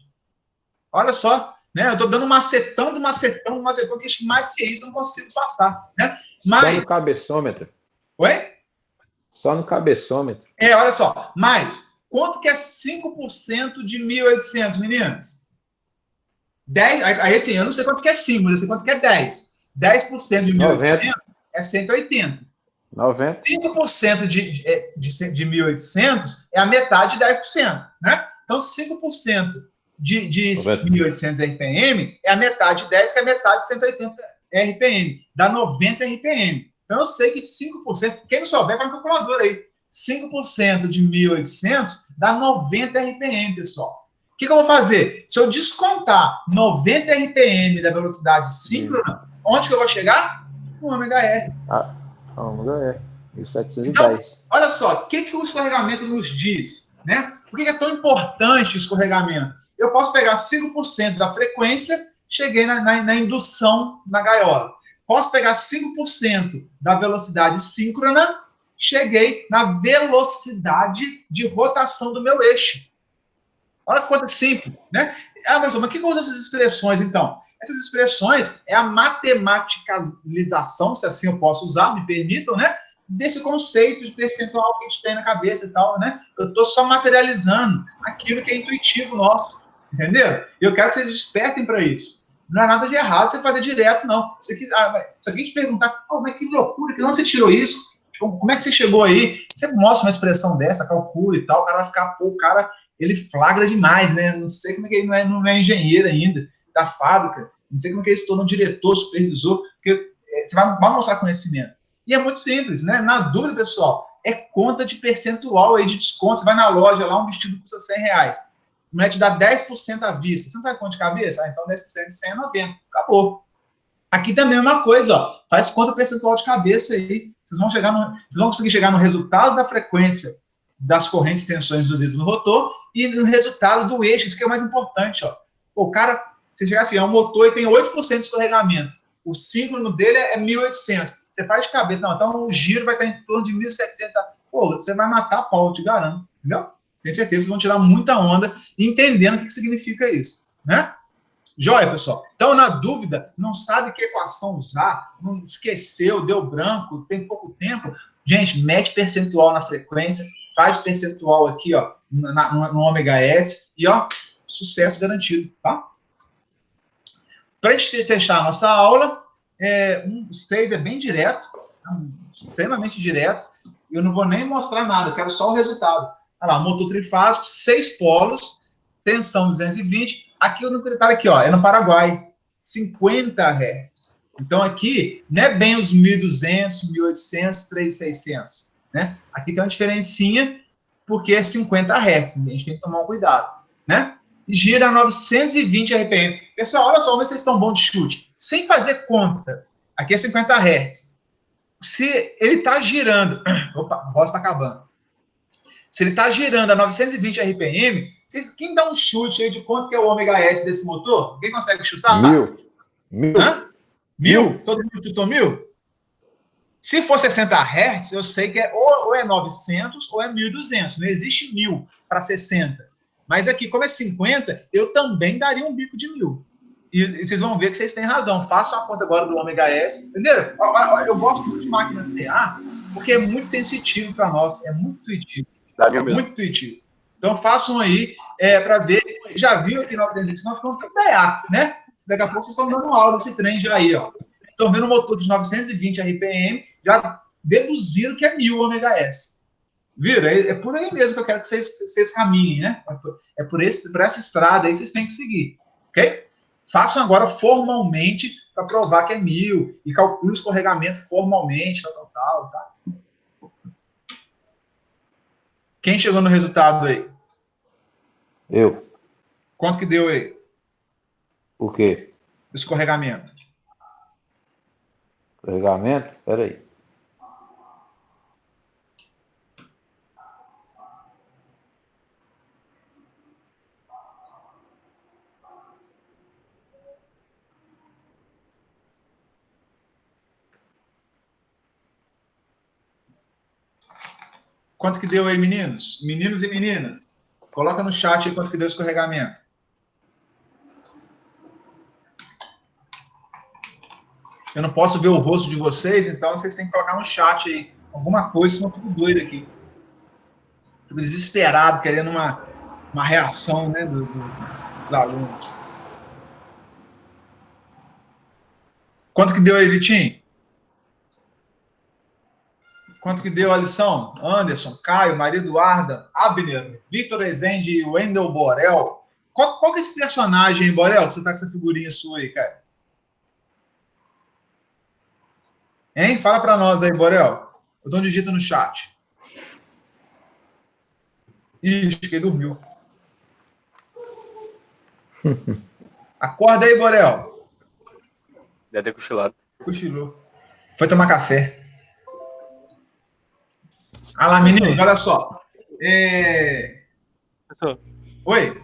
Olha só, né? Eu estou dando macetão, que acho que mais que isso eu não consigo passar. Né? Mas... Só no cabeçômetro. Oi? Só no cabeçômetro. Olha só. Mas, quanto que é 5% de 1.800, meninos? 10, aí assim, eu não sei quanto que é 5, mas eu sei quanto que é 10. 10% de 1.800 é 180. 90. 5% de 1.800 é a metade de 10%, né? Então, 5% de 1.800 RPM é a metade de 10, que é a metade de 180 RPM. Dá 90 RPM. Então, eu sei que 5%, quem não souber, vai no calculador aí. 5% de 1.800 dá 90 RPM, pessoal. O que eu vou fazer? Se eu descontar 90 RPM da velocidade síncrona, onde que eu vou chegar? No ômega R. Ômega R. 1710. Então, olha só, o que o escorregamento nos diz? Né? Por que é tão importante o escorregamento? Eu posso pegar 5% da frequência, cheguei na indução na gaiola. Posso pegar 5% da velocidade síncrona, cheguei na velocidade de rotação do meu eixo. Olha que coisa simples, né? Mas o que usam essas expressões, então? Essas expressões é a matematicalização, se assim eu posso usar, me permitam, né? Desse conceito de percentual que a gente tem na cabeça e tal, né? Eu estou só materializando aquilo que é intuitivo nosso, entendeu? Eu quero que vocês despertem para isso. Não é nada de errado você fazer direto, não. Se alguém te perguntar, mas que loucura, de onde você tirou isso? Como é que você chegou aí? Você mostra uma expressão dessa, calcula e tal, o cara vai ficar, pô, o cara, ele flagra demais, né? Não sei como é que ele não é engenheiro ainda da fábrica, não sei como é que ele se tornou diretor, supervisor, porque você vai mostrar conhecimento. E é muito simples, né? Na dúvida, pessoal, é conta de percentual aí de desconto. Você vai na loja lá, um vestido custa R$100. A mulher te dá 10% à vista. Você não faz conta de cabeça? Então 10% de 100 é 90. Acabou. Aqui também é uma coisa, ó. Faz conta percentual de cabeça aí. Vocês vão conseguir chegar no resultado da frequência das correntes e tensões induzidas no rotor e no resultado do eixo. Isso que é o mais importante, ó. O cara, você chegar assim, é um motor e tem 8% de escorregamento. O síncrono dele é 1.800. Você faz de cabeça, não, então o giro vai estar em torno de 1.700. Pô, você vai matar a pau, eu te garanto. Entendeu? Tenho certeza que vocês vão tirar muita onda entendendo o que significa isso. Né? Joia, pessoal? Então, na dúvida, não sabe que equação usar, não esqueceu, deu branco, tem pouco tempo. Gente, mete percentual na frequência, faz percentual aqui, ó, no ômega S e, ó, sucesso garantido, tá? Para a gente fechar a nossa aula, o 6 é bem direto, extremamente direto. Eu não vou nem mostrar nada, eu quero só o resultado. Olha lá, motor trifásico, 6 polos, tensão 220. Aqui o detalhe aqui, ó, é no Paraguai, 50 Hz. Então aqui não é bem os 1.200, 1.800, 3.600, né? Aqui tem uma diferencinha porque é 50 Hz. A gente tem que tomar um cuidado, né? Gira 920 RPM. Pessoal, olha só, vamos ver se vocês estão bons de chute. Sem fazer conta, aqui é 50 Hz. Se ele está girando... Opa, a voz está acabando. Se ele está girando a 920 RPM, quem dá um chute aí de quanto que é o ômega S desse motor? Quem consegue chutar? 1.000. 1000. Hã? 1000? Todo mundo chutou 1000? Se for 60 Hz, eu sei que ou é 900 ou é 1200. Não existe 1000 para 60. Mas aqui, como é 50, eu também daria um bico de 1000. E vocês vão ver que vocês têm razão. Façam a conta agora do ômega S. Entenderam? Eu gosto muito de máquina CA, porque é muito sensitivo para nós. É muito intuitivo. Muito intuitivo. Então, façam aí para ver. Você já viu aqui 920, nós ficamos tudo né? Daqui a pouco vocês estão dando aula desse trem já aí, ó. Estão vendo o motor de 920 RPM, já deduziram que é 1000 ômega S. Viram? É por aí mesmo que eu quero que vocês caminhem, né? É por essa estrada aí que vocês têm que seguir, ok? Façam agora formalmente para provar que é 1000 e calcule o escorregamento formalmente, tal, tá? Quem chegou no resultado aí? Eu. Quanto que deu aí? O quê? O escorregamento. Escorregamento? Peraí. Quanto que deu aí, meninos? Meninos e meninas. Coloca no chat aí quanto que deu o escorregamento. Eu não posso ver o rosto de vocês, então vocês têm que colocar no chat aí alguma coisa, senão eu fico doido aqui. Fico desesperado, querendo uma reação, né, dos alunos. Quanto que deu aí, Vitinho? Quanto que deu a lição? Anderson, Caio, Maria Eduarda, Abner, Vitor Rezende e Wendel Borel. Qual que é esse personagem, Borel, que você tá com essa figurinha sua aí, cara? Hein? Fala pra nós aí, Borel. Eu dou um digito no chat. Ixi, que dormiu. Acorda aí, Borel. Deve ter cochilado. Cochilou. Foi tomar café. Ah lá, meninos, olha só. Professor, Oi?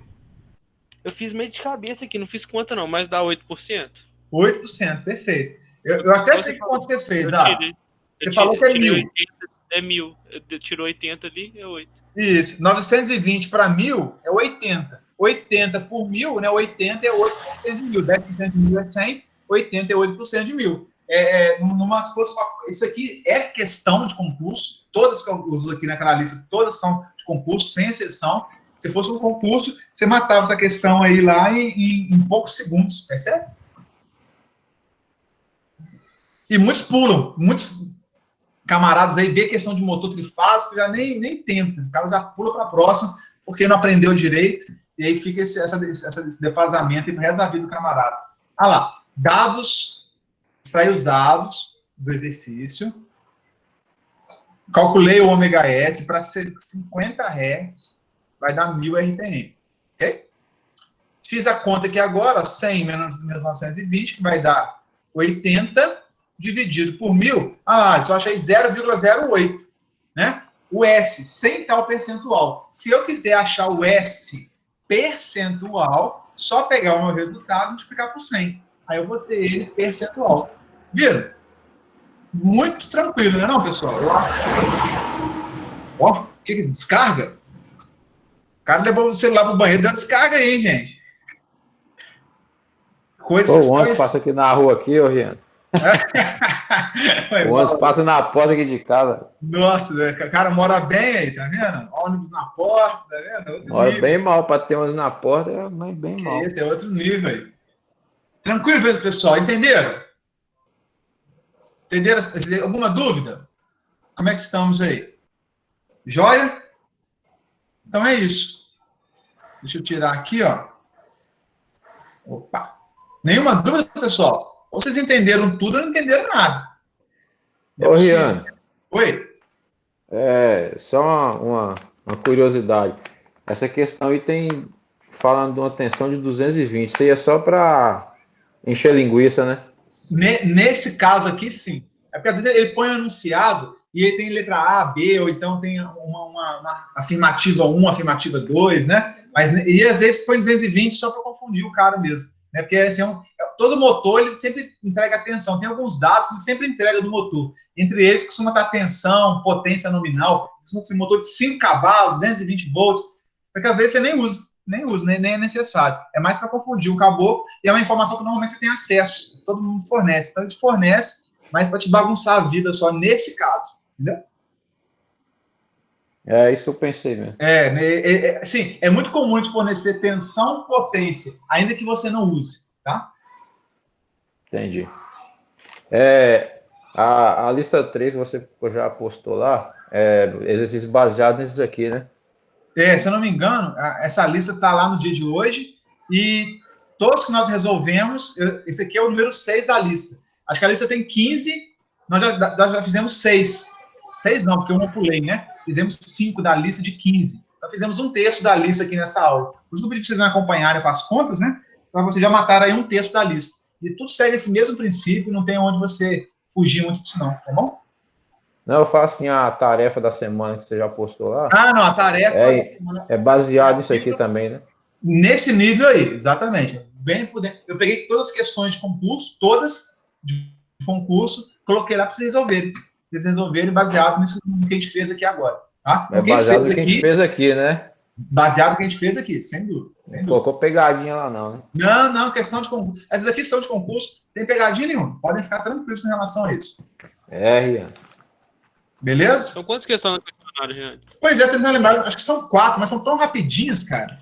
eu fiz meio de cabeça aqui, não fiz conta não, mas dá 8%? 8%, perfeito. Eu até sei quanto você fez. Você falou que é 1000. 80, é 1000. Tirou 80 ali, é 8. Isso. 920 para 1000 é 80. 80 por 1000, né? 80 é 8% de 1000. 10% de 1000 é 100. 80 é 8% de 1000. Isso aqui é questão de concurso. Todas que eu uso aqui naquela lista, todas são de concurso, sem exceção. Se fosse um concurso, você matava essa questão aí lá em poucos segundos, percebe? E muitos pulam, muitos camaradas aí vê questão de motor trifásico, já nem tenta, o cara já pula para a próxima, porque não aprendeu direito, e aí fica esse defasamento aí pro resto da vida do camarada. Ah lá, dados, extrair os dados do exercício, calculei o ômega S para 50 Hz, vai dar 1000 RPM, ok? Fiz a conta aqui agora, 100 menos 920, que vai dar 80, dividido por 1000, só achei 0,08, né? O S, sem tal percentual. Se eu quiser achar o S percentual, só pegar o meu resultado e multiplicar por 100. Aí eu vou ter ele percentual. Viram? Muito tranquilo, né não, pessoal? Ó, que descarga? O cara levou o celular pro banheiro e deu descarga aí, gente. O ônibus passa aqui na rua aqui, ô Rian. O ônibus passa na porta aqui de casa. Nossa, o cara mora bem aí, tá vendo? Ônibus na porta, tá vendo? Mora bem mal, para ter ônibus na porta, mas bem mal. Esse é outro nível aí. Tranquilo, pessoal, entenderam? Entenderam? Alguma dúvida? Como é que estamos aí? Joia? Então é isso. Deixa eu tirar aqui, ó. Opa! Nenhuma dúvida, pessoal? Ou vocês entenderam tudo ou não entenderam nada? Ô, Rian. Oi? Só uma curiosidade. Essa questão aí tem falando de uma tensão de 220. Isso aí é só para encher linguiça, né? Nesse caso aqui, sim. É porque às vezes ele põe um anunciado e ele tem letra A, B, ou então tem uma afirmativa 1, afirmativa 2, né? E às vezes põe 220 só para confundir o cara mesmo. né? Porque assim, todo motor ele sempre entrega tensão. Tem alguns dados que ele sempre entrega do motor. Entre eles costuma estar tensão, potência nominal, esse motor de 5 cavalos, 220 volts, porque às vezes você nem usa, nem é necessário. É mais para confundir o caboclo e é uma informação que normalmente você tem acesso, todo mundo fornece. Então a gente fornece, mas para te bagunçar a vida só nesse caso, entendeu? É isso que eu pensei mesmo. Sim, é muito comum de fornecer tensão e potência, ainda que você não use, tá? Entendi. A lista 3 que você já postou lá, exercício baseado nesses aqui, né? Se eu não me engano, essa lista está lá no dia de hoje e todos que nós resolvemos, esse aqui é o número 6 da lista. Acho que a lista tem 15, nós já fizemos 6. 6 não, porque eu não pulei, né? Fizemos 5 da lista de 15. Então fizemos 1/3 da lista aqui nessa aula. Por isso que eu pedi para vocês me acompanharem com as contas, né? Para vocês já matarem aí 1/3 da lista. E tudo segue esse mesmo princípio, não tem onde você fugir muito disso não, tá bom? Não, eu faço assim a tarefa da semana que você já postou lá. Não, a tarefa da semana é baseado nisso aqui também, né? Nesse nível aí, exatamente. Bem por dentro. Eu peguei todas as questões de concurso, coloquei lá para vocês resolverem. Vocês resolverem baseado nisso que a gente fez aqui agora. Tá? Baseado no que a gente fez aqui, né? Baseado no que a gente fez aqui, sem dúvida. Não colocou pegadinha lá, não, né? Não, questão de concurso. Essas aqui são de concurso, não tem pegadinha nenhuma. Podem ficar tranquilos com relação a isso. Rian. Beleza? Então, quantas questões no questionário, Rian? Pois é, tentando lembrar, acho que são 4, mas são tão rapidinhas, cara.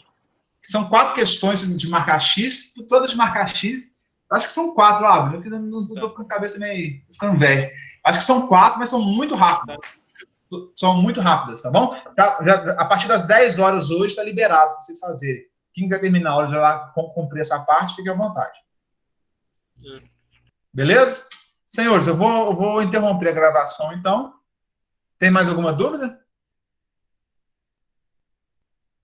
São 4 questões de marcar X, todas de marcar X. Acho que são 4, lá. Eu não tô ficando com a cabeça meio ficando velho. Acho que são 4, mas são muito rápidas. São muito rápidas, tá bom? A partir das 10 horas hoje está liberado para vocês fazerem. Quem quiser terminar a aula de lá, cumprir essa parte, fique à vontade. Beleza? Senhores, eu vou interromper a gravação, então. Tem mais alguma dúvida?